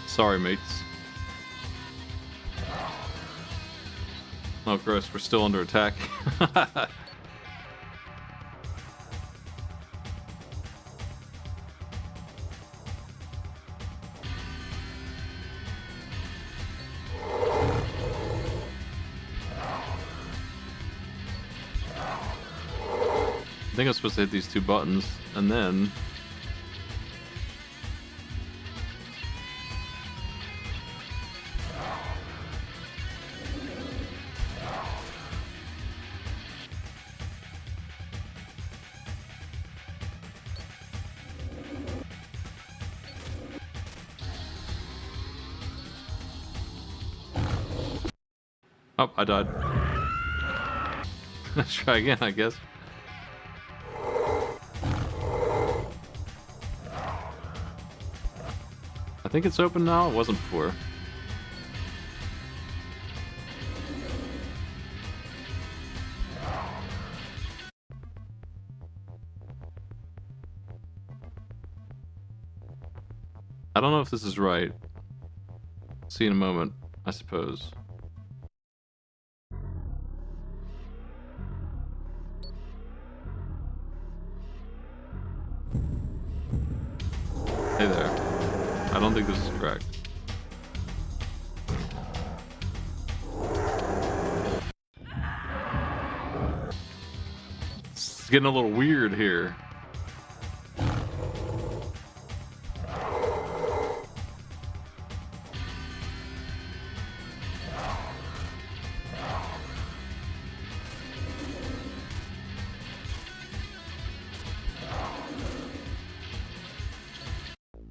Speaker 1: Sorry, mates. Oh, gross. We're still under attack. I think I'm supposed to hit these two buttons, and then... Oh, I died. Let's try again, I guess. I think it's open now. It wasn't before. I don't know if this is right. See in a moment, I suppose. Hey there. I don't think this is correct. It's getting a little weird here.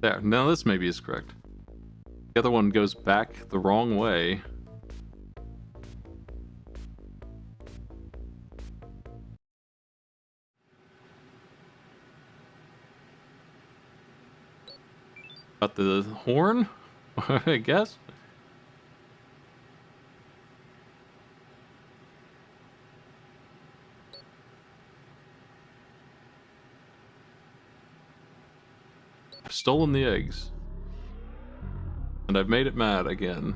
Speaker 1: There. Now this maybe is correct. The other one goes back the wrong way. Got the horn? I guess? I've stolen the eggs. And I've made it mad again.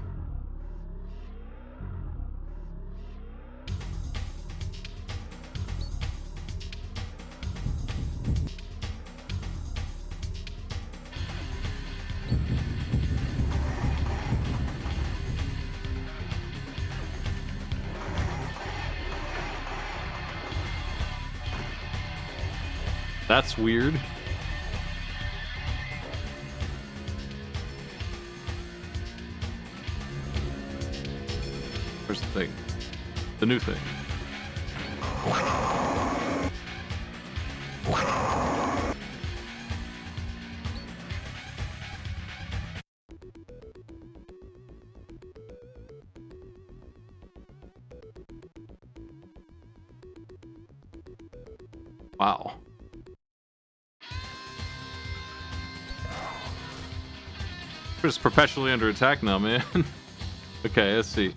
Speaker 1: That's weird. Where's the thing? The new thing. Wow. We're just perpetually under attack now, man. Okay, let's see.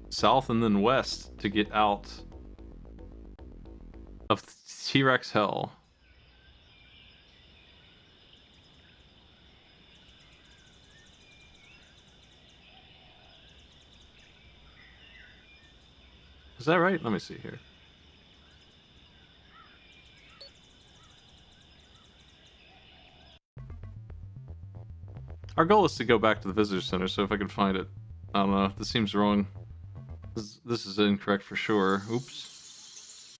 Speaker 1: South and then west to get out of T-Rex hell. Is that right? Let me see here. Our goal is to go back to the visitor center, so if I can find it. I don't know, this seems wrong. This is incorrect for sure. Oops.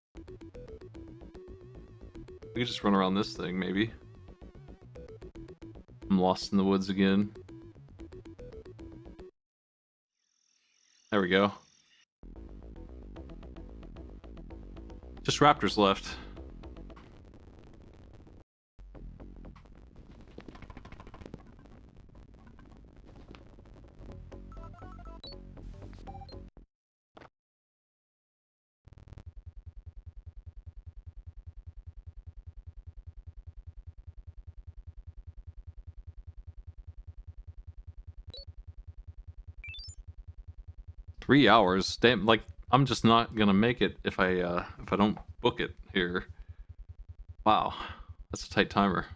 Speaker 1: We could just run around this thing, maybe. I'm lost in the woods again. There we go. Just raptors left. Three hours? Damn, like, I'm just not gonna make it if I don't book it here. Wow, that's a tight timer.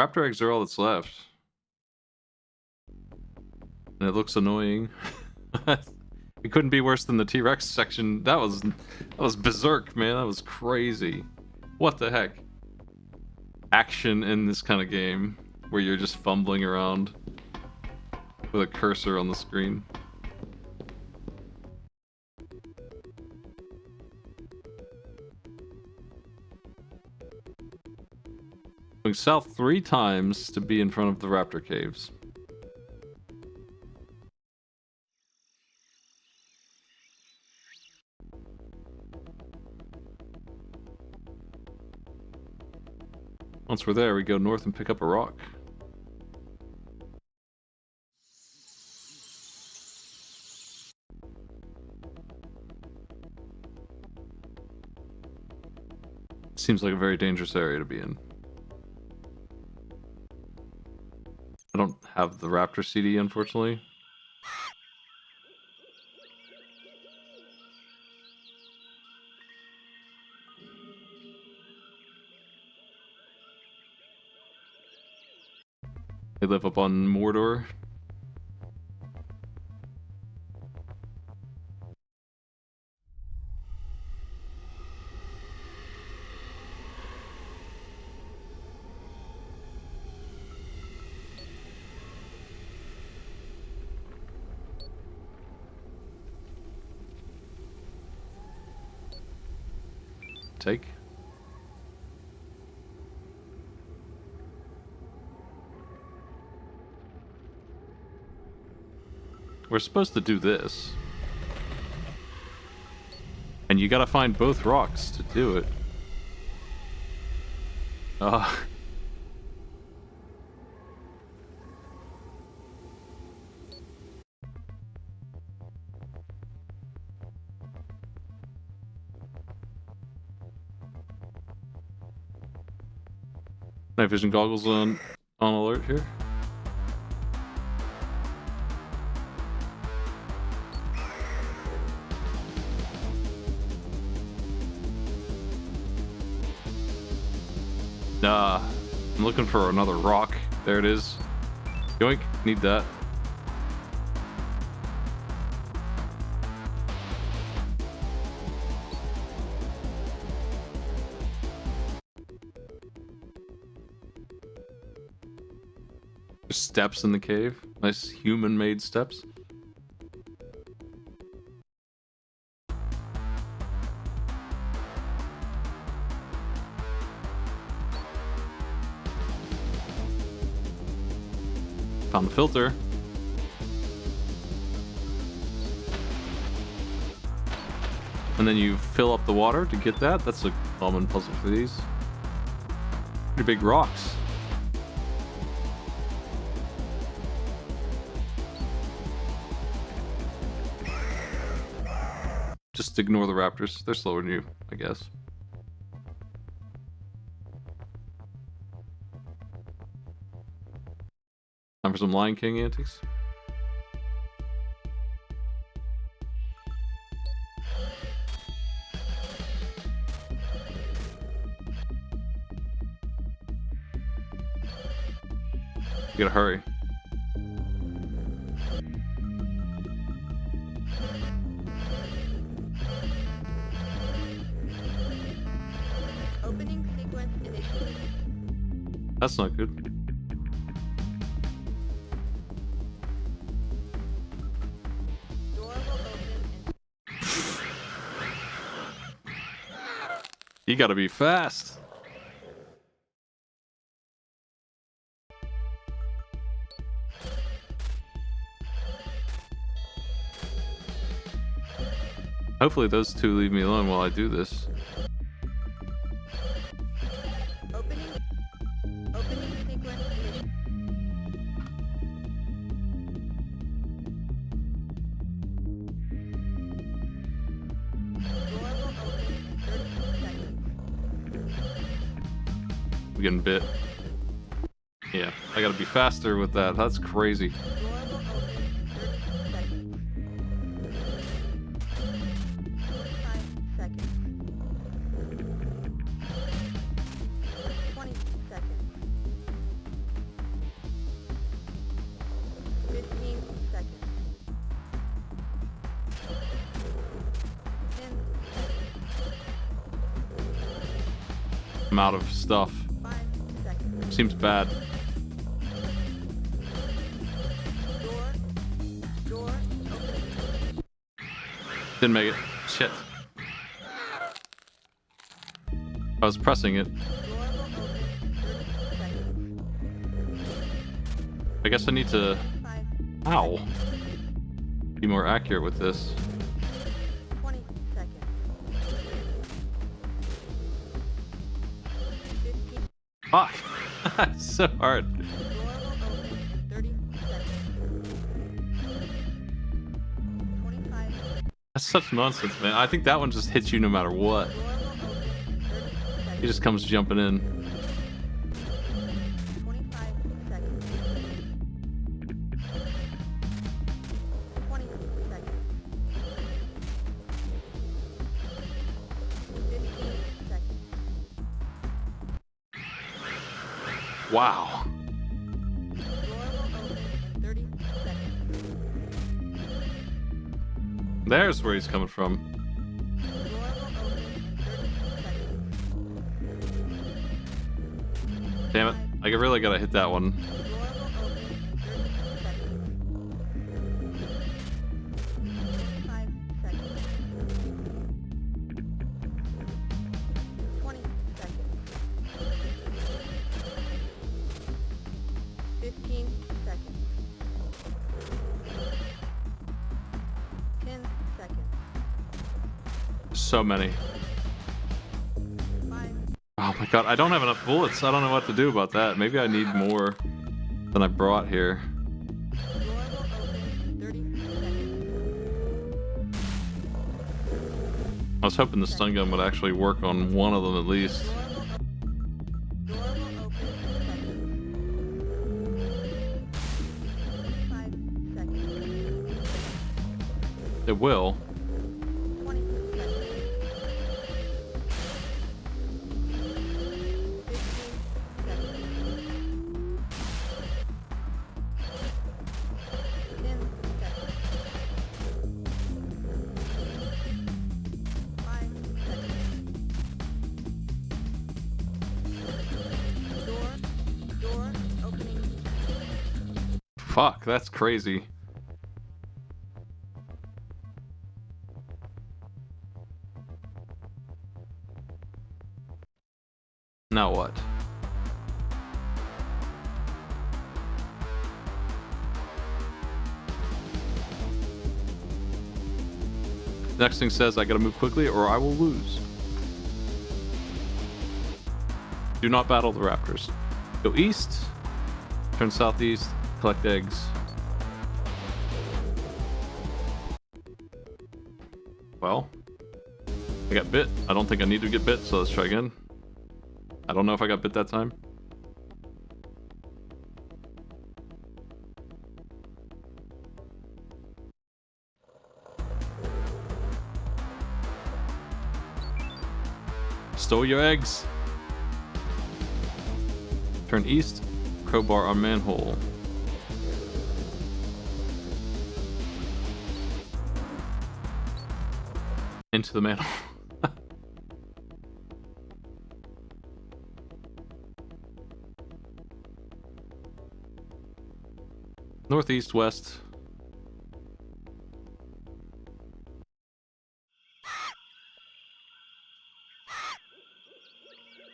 Speaker 1: raptor eggs are all that's left. And it looks annoying. It couldn't be worse than the T-Rex section. That was berserk, man. That was crazy. What the heck? Action in this kind of game where you're just fumbling around with a cursor on the screen. Going south 3 times to be in front of the raptor caves. Once we're there, we go north and pick up a rock. Seems like a very dangerous area to be in. I don't have the Raptor CD, unfortunately. They live up on Mordor. Take. We're supposed to do this. And you gotta find both rocks to do it. Night vision goggles on alert here. I'm looking for another rock. There it is. Yoink, need that. There's steps in the cave. Nice human-made steps. Found the filter. And then you fill up the water to get that. That's a common puzzle for these. Pretty big rocks. Just ignore the raptors. They're slower than you, I guess. Time for some Lion King antics. You gotta hurry.
Speaker 4: Opening sequence initiated.
Speaker 1: That's not good.
Speaker 4: Door will open and
Speaker 1: You gotta be fast. Hopefully those two leave me alone while I do this.
Speaker 4: opening sequence initiated. Door will open in 30 seconds.
Speaker 1: I'm getting bit. Yeah, I gotta be faster with that. That's crazy.
Speaker 4: Door will open in 30 seconds. 25 seconds. 20 seconds.
Speaker 1: I'm out of stuff.
Speaker 4: 5 seconds.
Speaker 1: Seems bad.
Speaker 4: Door open.
Speaker 1: Didn't make it. Shit. I was pressing it.
Speaker 4: Door will open in 30 seconds.
Speaker 1: I guess I need to...
Speaker 4: 5,
Speaker 1: Ow. Be more accurate with this.
Speaker 4: 20 seconds. 15.
Speaker 1: Fuck. It's so hard.
Speaker 4: Door will open in 30 seconds. 25.
Speaker 1: That's such nonsense, man. I think that one just hits you no matter what.
Speaker 4: Door will open in 30 seconds.
Speaker 1: He just comes jumping in.
Speaker 4: 25 seconds. 20 seconds. 15 seconds.
Speaker 1: Wow.
Speaker 4: Door will open in 30 seconds.
Speaker 1: There's where he's coming from.
Speaker 4: Door will open in 30 seconds.
Speaker 1: Damn it. I really gotta hit that one.
Speaker 4: Door will open in 30 seconds. 5 seconds. 20 seconds. 15 seconds. 10 seconds.
Speaker 1: So many.
Speaker 4: 5.
Speaker 1: Oh my god, I don't have enough bullets. I don't know what to do about that. Maybe I need more than I brought here.
Speaker 4: Door will open in 30 seconds.
Speaker 1: I was hoping the stun gun would actually work on one of them at least.
Speaker 4: Door will open in seconds. 5 seconds.
Speaker 1: It will.
Speaker 4: 20 seconds. 15 seconds. 10 seconds. 5 seconds. Door opening.
Speaker 1: Fuck, that's crazy. Now what? Next thing says I gotta move quickly or I will lose. Do not battle the raptors. Go east, turn southeast, collect eggs. Well, I got bit. I don't think I need to get bit, so let's try again. I don't know if I got bit that time. Stole your eggs. Turn east, crowbar on manhole. Into the manhole. Northeast, west.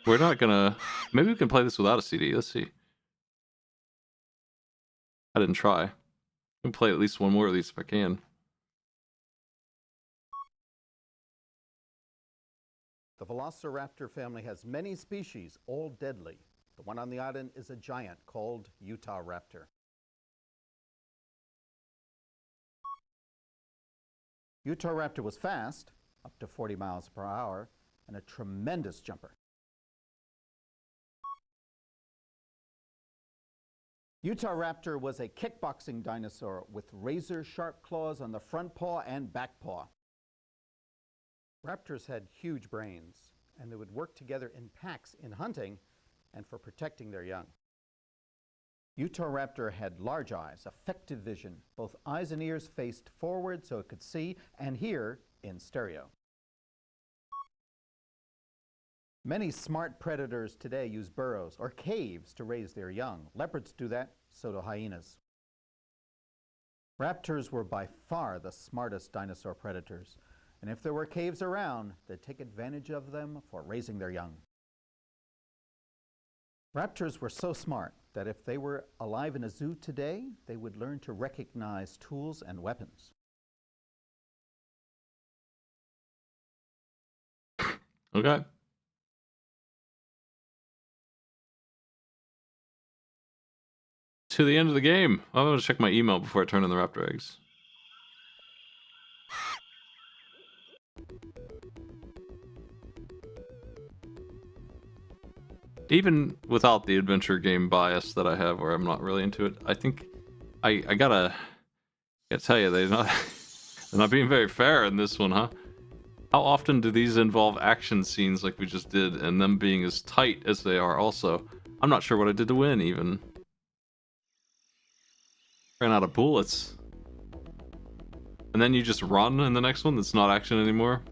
Speaker 1: We're not gonna... Maybe we can play this without a CD. Let's see. I didn't try. I can play at least one more of these if I can.
Speaker 3: The Velociraptor family has many species, all deadly. The one on the island is a giant called Utah Raptor. Utah Raptor was fast, up to 40 miles per hour, and a tremendous jumper. Utah Raptor was a kickboxing dinosaur with razor-sharp claws on the front paw and back paw. Raptors had huge brains, and they would work together in packs in hunting and for protecting their young. Utah Raptor had large eyes, effective vision. Both eyes and ears faced forward so it could see and hear in stereo. Many smart predators today use burrows or caves to raise their young. Leopards do that, so do hyenas. Raptors were by far the smartest dinosaur predators, and if there were caves around, they'd take advantage of them for raising their young. Raptors were so smart that if they were alive in a zoo today, they would learn to recognize tools and weapons.
Speaker 1: Okay. To the end of the game. I'm going to check my email before I turn in the raptor eggs. Even without the adventure game bias that I have, where I'm not really into it, I think I gotta tell you, they're not being very fair in this one, huh? How often do these involve action scenes like we just did, and them being as tight as they are? Also, I'm not sure what I did to win. Even ran out of bullets, and then you just run in the next one that's not action anymore.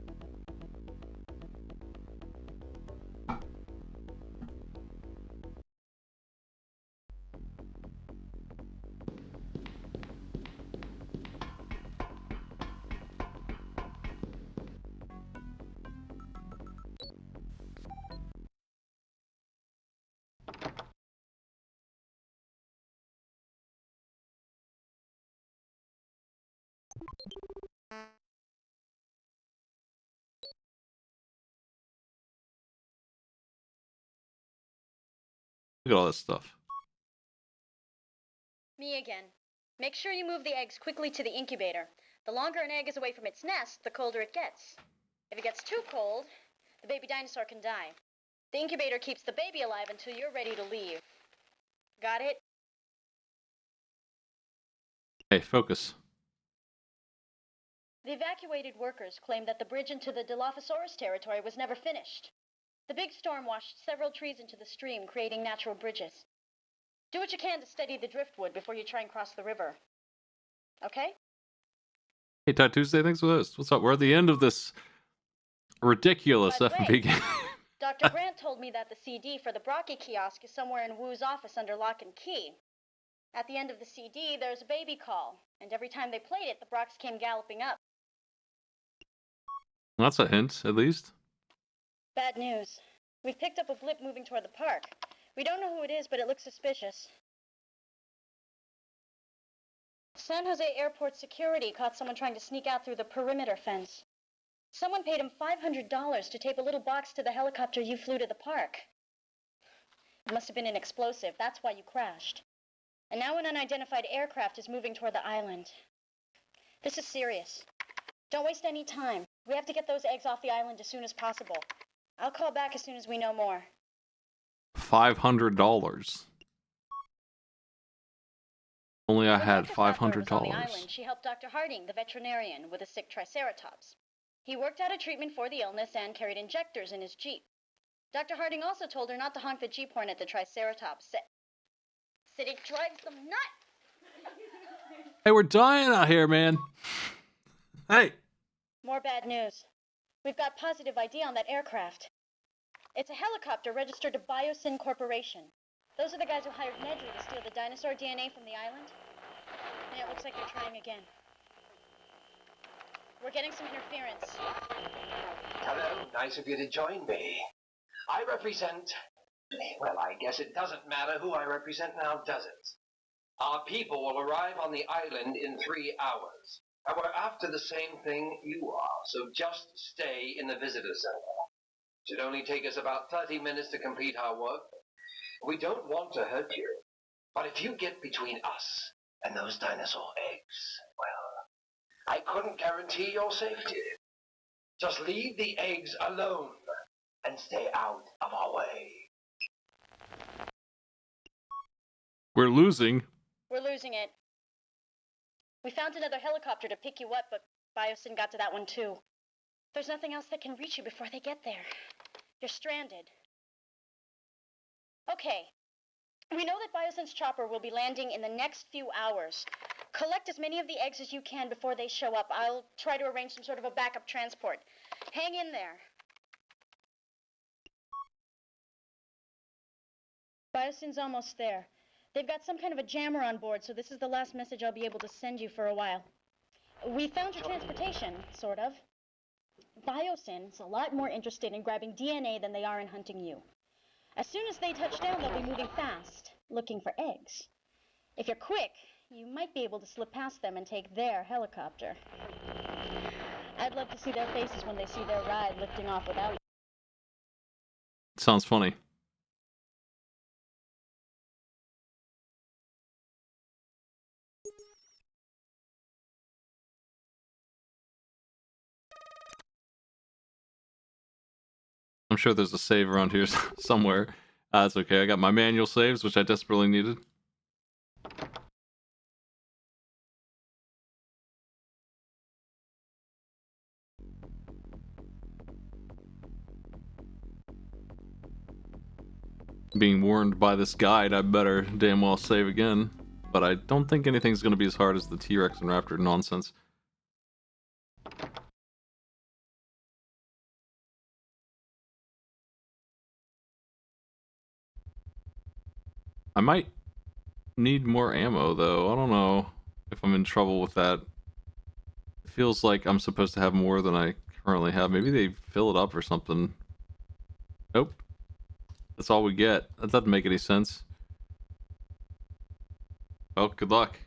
Speaker 1: Look at all this stuff.
Speaker 2: Me again. Make sure you move the eggs quickly to the incubator. The longer an egg is away from its nest, the colder it gets. If it gets too cold, the baby dinosaur can die. The incubator keeps the baby alive until you're ready to leave. Got it?
Speaker 1: Hey, focus.
Speaker 2: The evacuated workers claim that the bridge into the Dilophosaurus territory was never finished. The big storm washed several trees into the stream, creating natural bridges. Do what you can to steady the driftwood before you try and cross the river. Okay?
Speaker 1: Hey, Todd Tuesday, thanks for this. What's up? We're at the end of this ridiculous
Speaker 2: By the
Speaker 1: FMV
Speaker 2: way,
Speaker 1: game.
Speaker 2: Dr. Grant told me that the CD for the Brocky kiosk is somewhere in Wu's office under lock and key. At the end of the CD, there's a baby call, and every time they played it, the Brocks came galloping up.
Speaker 1: That's a hint, at least.
Speaker 2: Bad news. We've picked up a blip moving toward the park. We don't know who it is, but it looks suspicious. San Jose Airport security caught someone trying to sneak out through the perimeter fence. Someone paid him $500 to tape a little box to the helicopter you flew to the park. It must have been an explosive. That's why you crashed. And now an unidentified aircraft is moving toward the island. This is serious. Don't waste any time. We have to get those eggs off the island as soon as possible. I'll call back as soon as we know more.
Speaker 1: $500. Only I had $500.
Speaker 2: On the island, she helped Dr. Harding, the veterinarian, with a sick triceratops. He worked out a treatment for the illness and carried injectors in his Jeep. Dr. Harding also told her not to honk the Jeep horn at the triceratops. Said it drives them nuts.
Speaker 1: Hey, we're dying out here, man. Hey.
Speaker 2: More bad news. We've got positive ID on that aircraft. It's a helicopter registered to Biosyn Corporation. Those are the guys who hired Nedry to steal the dinosaur DNA from the island. And it looks like they're trying again. We're getting some interference.
Speaker 5: Hello, nice of you to join me. I represent... Well, I guess it doesn't matter who I represent now, does it? Our people will arrive on the island in 3 hours. And we're after the same thing you are, so just stay in the visitor center. Should only take us about 30 minutes to complete our work. We don't want to hurt you, but if you get between us and those dinosaur eggs, well, I couldn't guarantee your safety. Just leave the eggs alone and stay out of our way.
Speaker 1: We're losing.
Speaker 2: We're losing it. We found another helicopter to pick you up, but Biosyn got to that one too. There's nothing else that can reach you before they get there. You're stranded. Okay. We know that Biosyn's chopper will be landing in the next few hours. Collect as many of the eggs as you can before they show up. I'll try to arrange some sort of a backup transport. Hang in there. Biosyn's almost there. They've got some kind of a jammer on board, so this is the last message I'll be able to send you for a while. We found your transportation, sort of. Biosyn's a lot more interested in grabbing DNA than they are in hunting you. As soon as they touch down, they'll be moving fast, looking for eggs. If you're quick, you might be able to slip past them and take their helicopter. I'd love to see their faces when they see their ride lifting off without you.
Speaker 1: Sounds funny. I'm sure there's a save around here somewhere. That's okay. I got my manual saves, which I desperately needed. Being warned by this guide, I better damn well save again. But I don't think anything's going to be as hard as the T-Rex and Raptor nonsense. I might need more ammo, though. I don't know if I'm in trouble with that. It feels like I'm supposed to have more than I currently have. Maybe they fill it up or something. Nope. That's all we get. That doesn't make any sense. Well, good luck.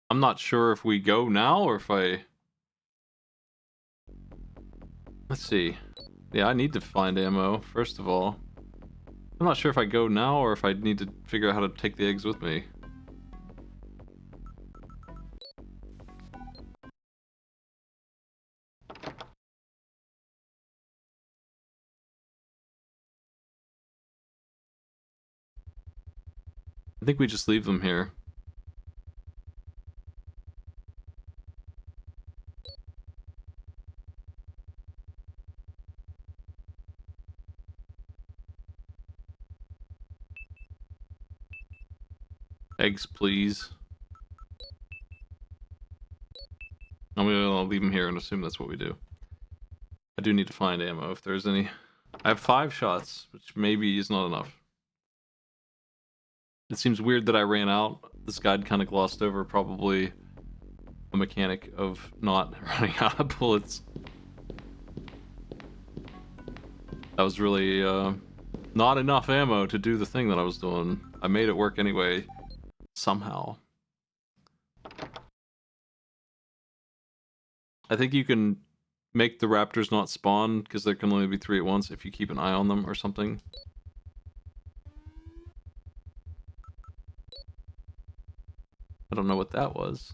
Speaker 1: I'm not sure if we go now or if I... Let's see. Yeah, I need to find ammo, first of all. I'm not sure if I go now or if I need to figure out how to take the eggs with me. I think we just leave them here. Eggs, please. I'll leave them here and assume that's what we do. I do need to find ammo if there's any. I have 5 shots, which maybe is not enough. It seems weird that I ran out. This guide kind of glossed over probably a mechanic of not running out of bullets. That was really not enough ammo to do the thing that I was doing. I made it work anyway, somehow. I think you can make the raptors not spawn because there can only be 3 at once if you keep an eye on them or something. I don't know what that was.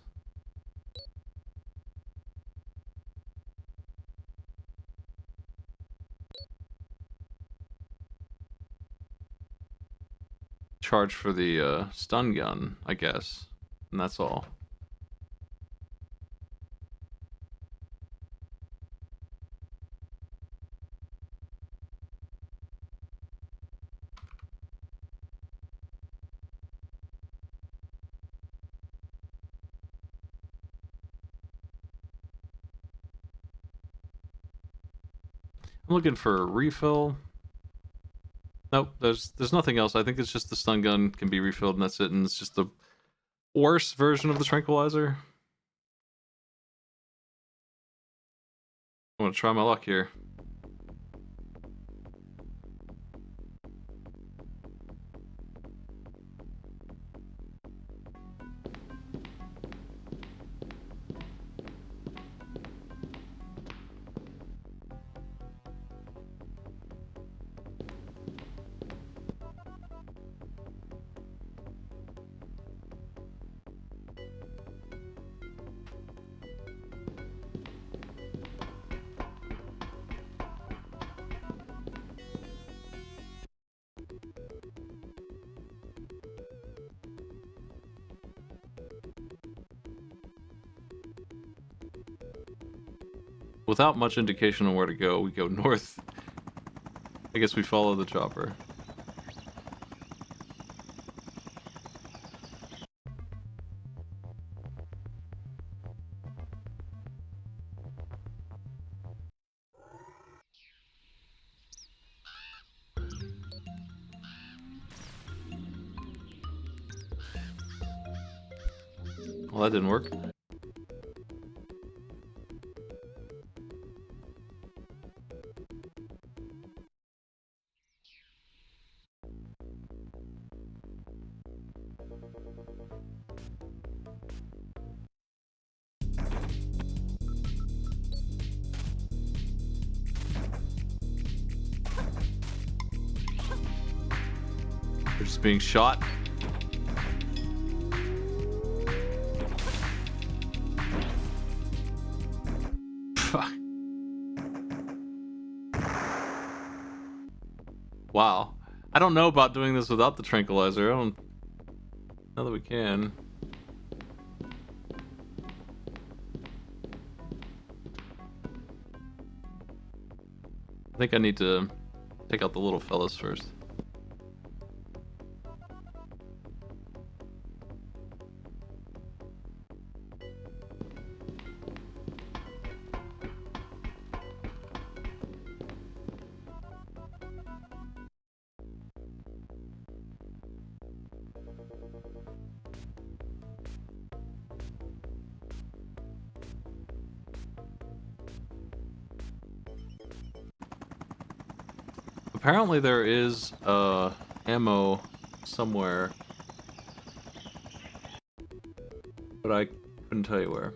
Speaker 1: Charge for the stun gun, I guess. And that's all. I'm looking for a refill. Nope, there's nothing else. I think it's just the stun gun can be refilled and that's it, and it's just the worse version of the tranquilizer. I'm gonna try my luck here. without much indication on where to go, we go north. I guess we follow the chopper. Well, that didn't work. They're just being shot. Fuck. Wow. I don't know about doing this without the tranquilizer. I don't know that we can. I think I need to take out the little fellas first. Apparently there is ammo somewhere, but I couldn't tell you where.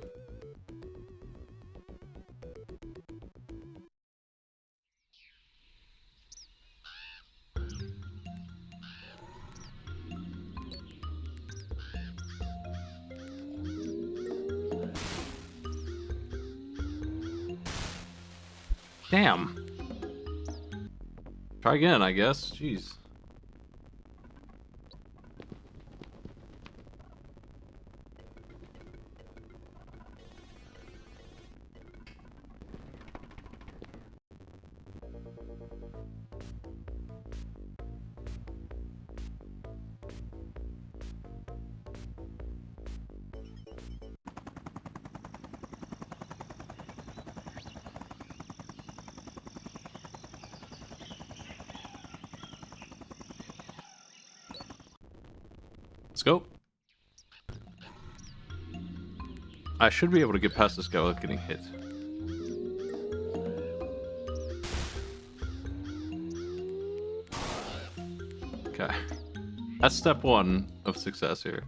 Speaker 1: Damn. Try again, I guess. Jeez. Let's go. I should be able to get past this guy without getting hit. Okay. That's step one of success here.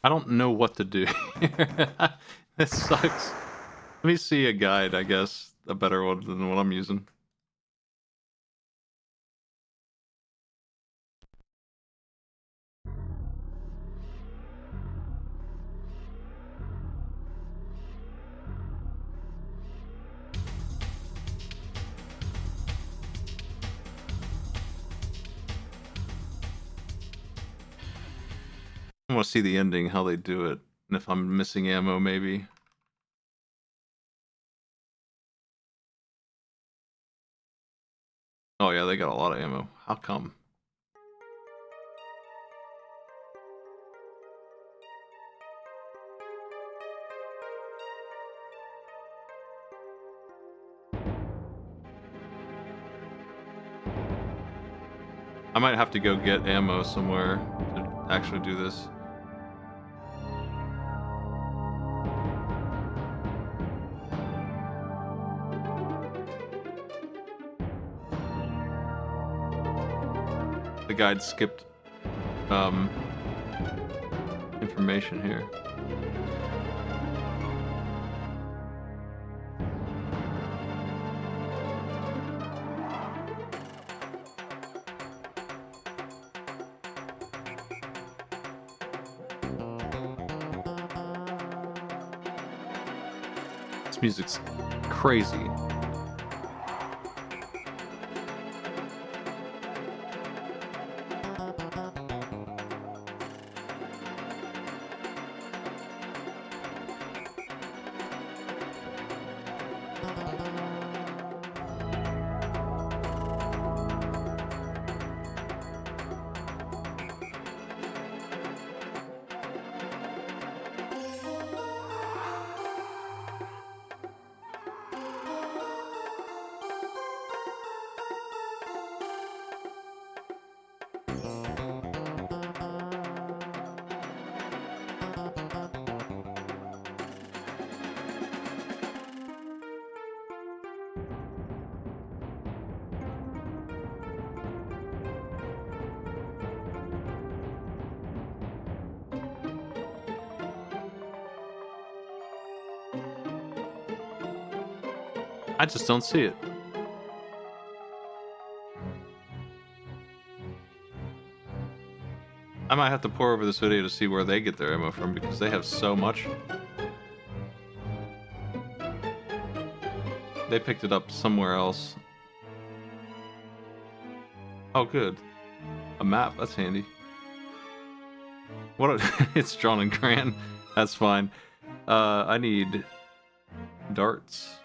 Speaker 1: I don't know what to do. This sucks. Let me see a guide, I guess. A better one than what I'm using. I want to see the ending, how they do it, and if I'm missing ammo, maybe. Oh yeah, they got a lot of ammo. How come? I might have to go get ammo somewhere to actually do this. the guide skipped information here. This music's crazy. I just don't see it. I might have to pour over this video to see where they get their ammo from because they have so much. They picked it up somewhere else. Oh, good. A map, that's handy. What a it's drawn in crayon. That's fine. I need darts.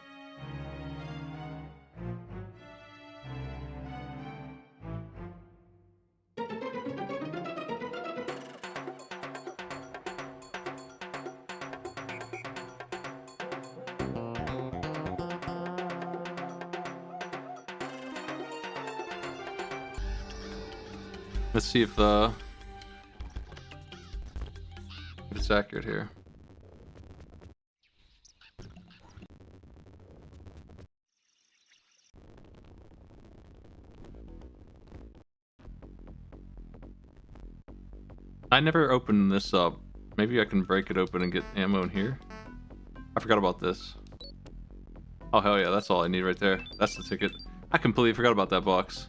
Speaker 1: Let's see if it's accurate here. I never opened this up. Maybe I can break it open and get ammo in here. I forgot about this. Oh hell yeah, that's all I need right there. That's the ticket. I completely forgot about that box.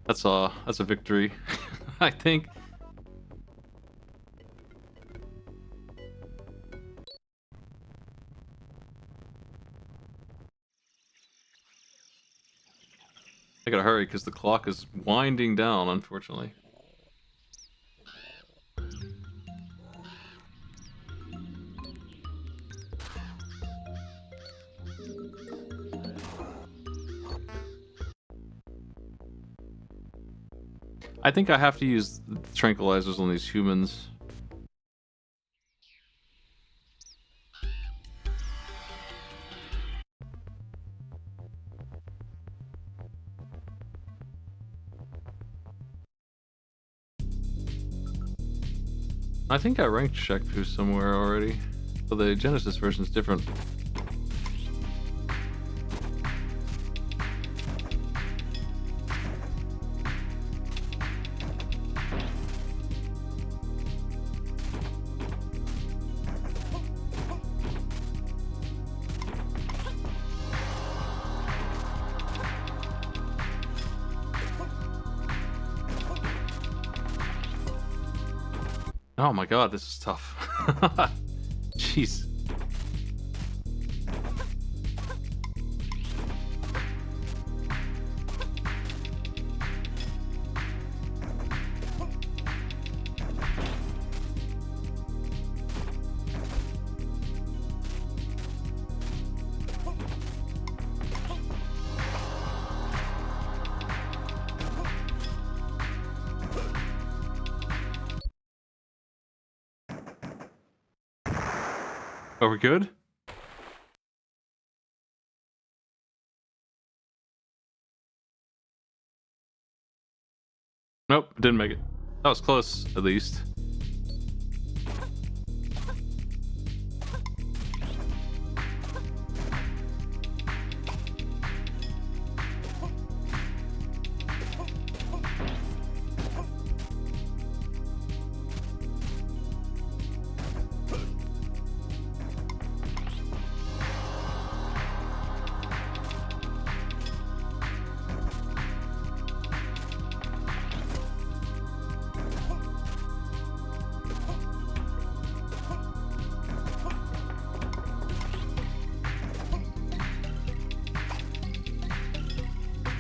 Speaker 1: That's a victory, I think. I gotta hurry because the clock is winding down, unfortunately. I think I have to use tranquilizers on these humans. I think I ranked Shekpu somewhere already. But the Genesis version is different. Oh my god, this is tough. Jeez. Are we good? Nope, didn't make it. That was close, at least.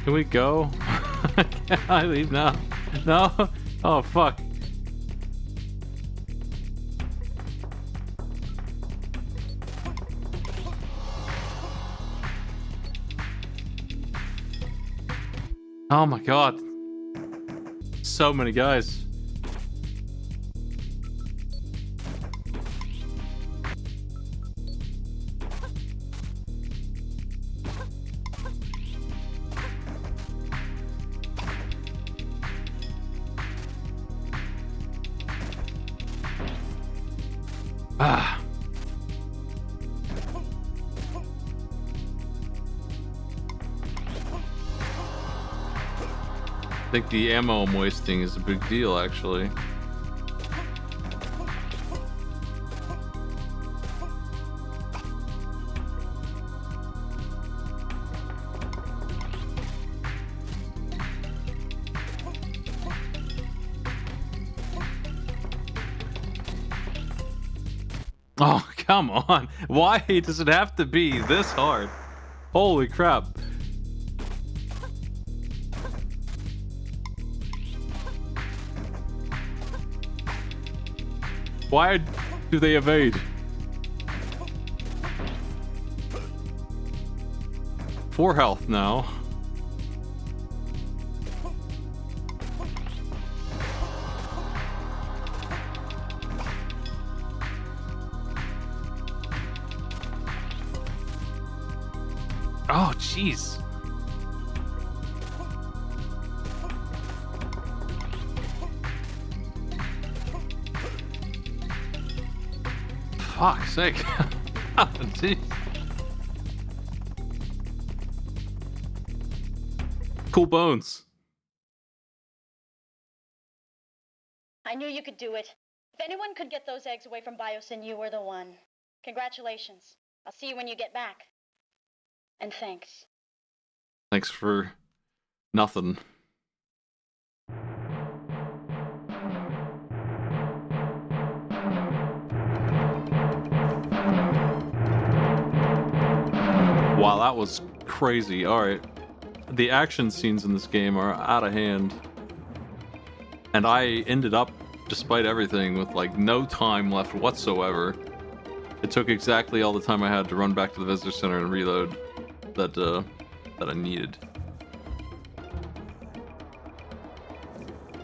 Speaker 1: Can we go? Can I leave now? No? Oh, fuck. Oh my god. So many guys. Ah. I think the ammo I'm wasting is a big deal, actually. Oh, come on. Why does it have to be this hard? Holy crap. Why do they evade? 4 health now. Oh, jeez. Fuck's sake. Oh, jeez. Cool bones.
Speaker 2: I knew you could do it. If anyone could get those eggs away from Biosyn, you were the one. Congratulations. I'll see you when you get back. And thanks.
Speaker 1: Thanks for nothing. Wow, that was crazy. Alright. The action scenes in this game are out of hand. And I ended up, despite everything, with like no time left whatsoever. It took exactly all the time I had to run back to the visitor center and reload that I needed.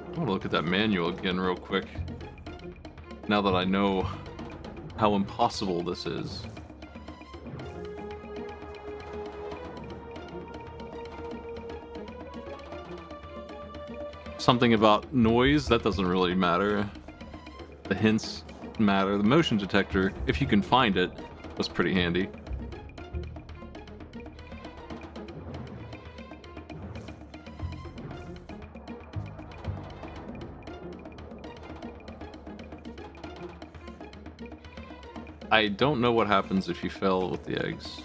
Speaker 1: I want to look at that manual again real quick. Now that I know how impossible this is. Something about noise, that doesn't really matter. The hints matter. The motion detector, if you can find it, was pretty handy. I don't know what happens if you fail with the eggs.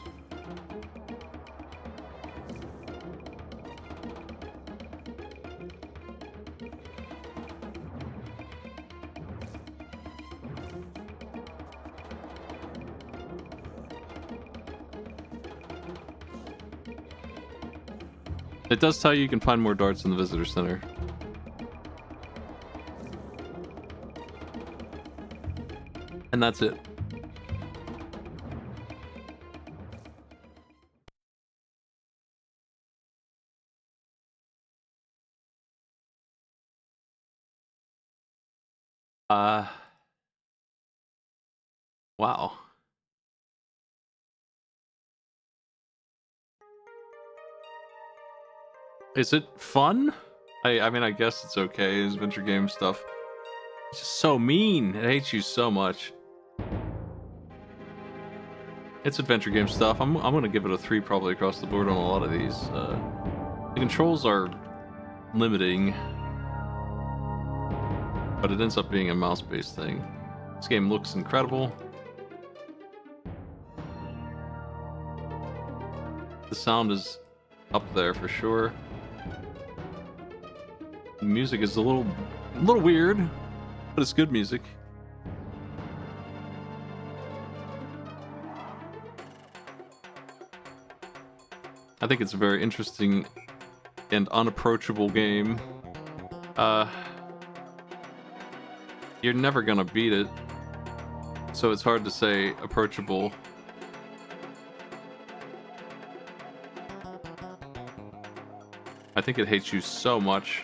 Speaker 1: It does tell you can find more darts in the visitor center. And that's it. Wow. Is it fun? I mean, I guess it's okay. It's adventure game stuff. It's just so mean. It hates you so much. It's adventure game stuff. I'm gonna give it a 3 probably across the board on a lot of these. The controls are limiting, but it ends up being a mouse-based thing. This game looks incredible. The sound is up there for sure. The music is a little weird, but it's good music. I think it's a very interesting and unapproachable game, you're never gonna beat it. So it's hard to say approachable. I think it hates you so much.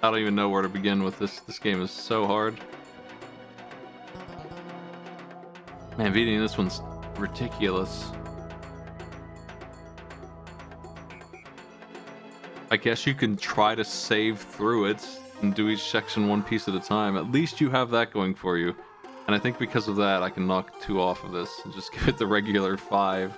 Speaker 1: I don't even know where to begin with this. This game is so hard. Man, beating this one's ridiculous. I guess you can try to save through it and do each section one piece at a time. At least you have that going for you. And I think because of that, I can knock 2 off of this and just give it the regular 5.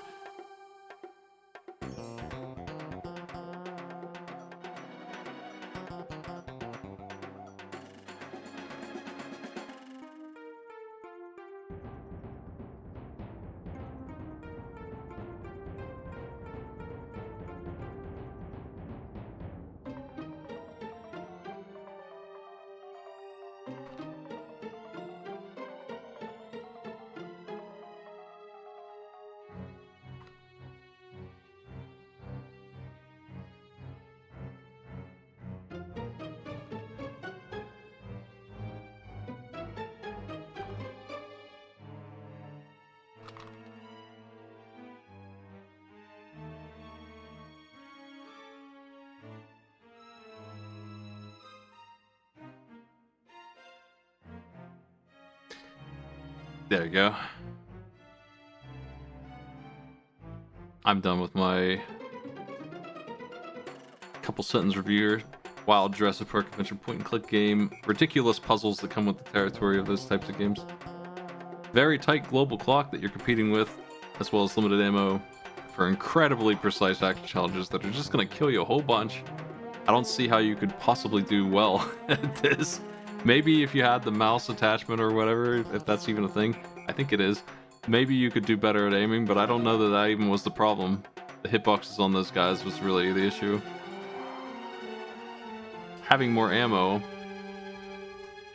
Speaker 1: There you go. I'm done with my couple sentence review. Wild Jurassic Park Adventure point and click game. Ridiculous puzzles that come with the territory of those types of games. Very tight global clock that you're competing with, as well as limited ammo for incredibly precise action challenges that are just going to kill you a whole bunch. I don't see how you could possibly do well at this. Maybe if you had the mouse attachment or whatever, if that's even a thing. I think it is. Maybe you could do better at aiming, but I don't know that that even was the problem. The hitboxes on those guys was really the issue. Having more ammo,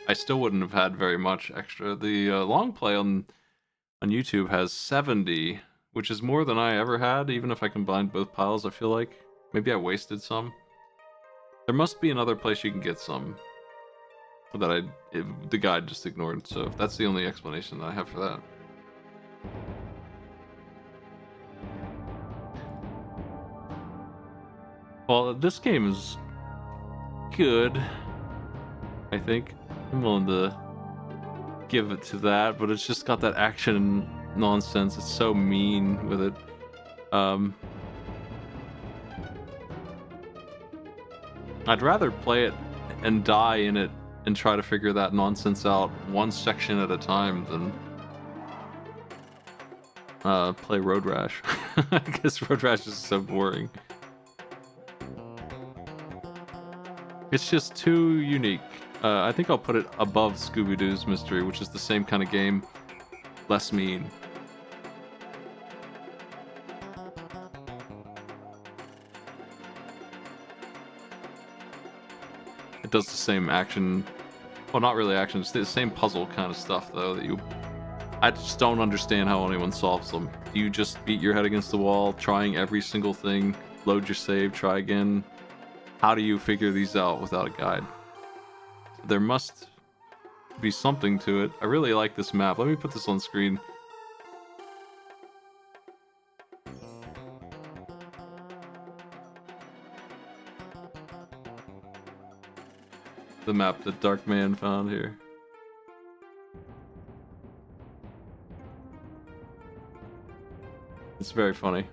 Speaker 1: I still wouldn't have had very much extra. The long play on YouTube has 70, which is more than I ever had, even if I combined both piles, I feel like. Maybe I wasted some. There must be another place you can get some that the guide just ignored, so that's the only explanation that I have for that. Well, this game is good, I think. I'm willing to give it to that, but it's just got that action nonsense. It's so mean with it. I'd rather play it and die in it and try to figure that nonsense out one section at a time than play Road Rash. Because Road Rash is so boring. It's just too unique. I think I'll put it above Scooby-Doo's Mystery, which is the same kind of game, less mean. It does the same action, well, not really action, it's the same puzzle kind of stuff, though, that I just don't understand how anyone solves them. Do you just beat your head against the wall, trying every single thing, load your save, try again? How do you figure these out without a guide? There must be something to it. I really like this map. Let me put this on screen. The map that Darkman found here. It's very funny.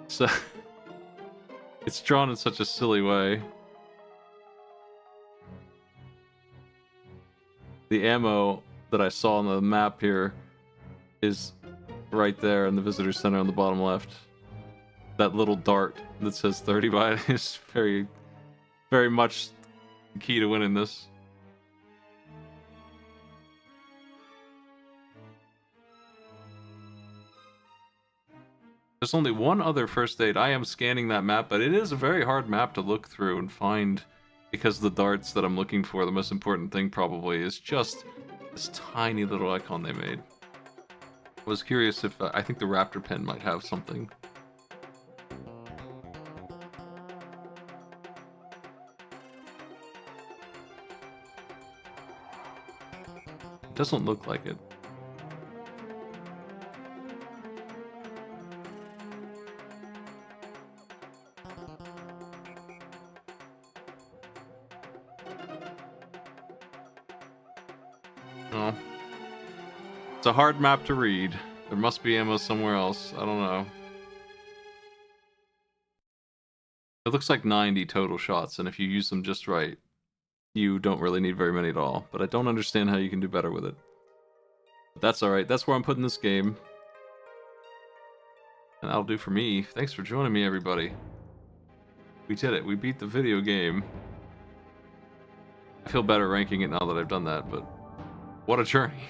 Speaker 1: So it's drawn in such a silly way. The ammo that I saw on the map here is right there in the visitor center on the bottom left. That little dart that says 30 by it is very, very much the key to winning this. There's only one other first aid. I am scanning that map, but it is a very hard map to look through and find, because the darts that I'm looking for, the most important thing probably is just this tiny little icon they made. I was curious if I think the raptor pen might have something. It doesn't look like it. No. It's a hard map to read. There must be ammo somewhere else. I don't know. It looks like 90 total shots, and if you use them just right, you don't really need very many at all. But I don't understand how you can do better with it. But that's alright. That's where I'm putting this game. And that'll do for me. Thanks for joining me, everybody. We did it. We beat the video game. I feel better ranking it now that I've done that, but what a journey.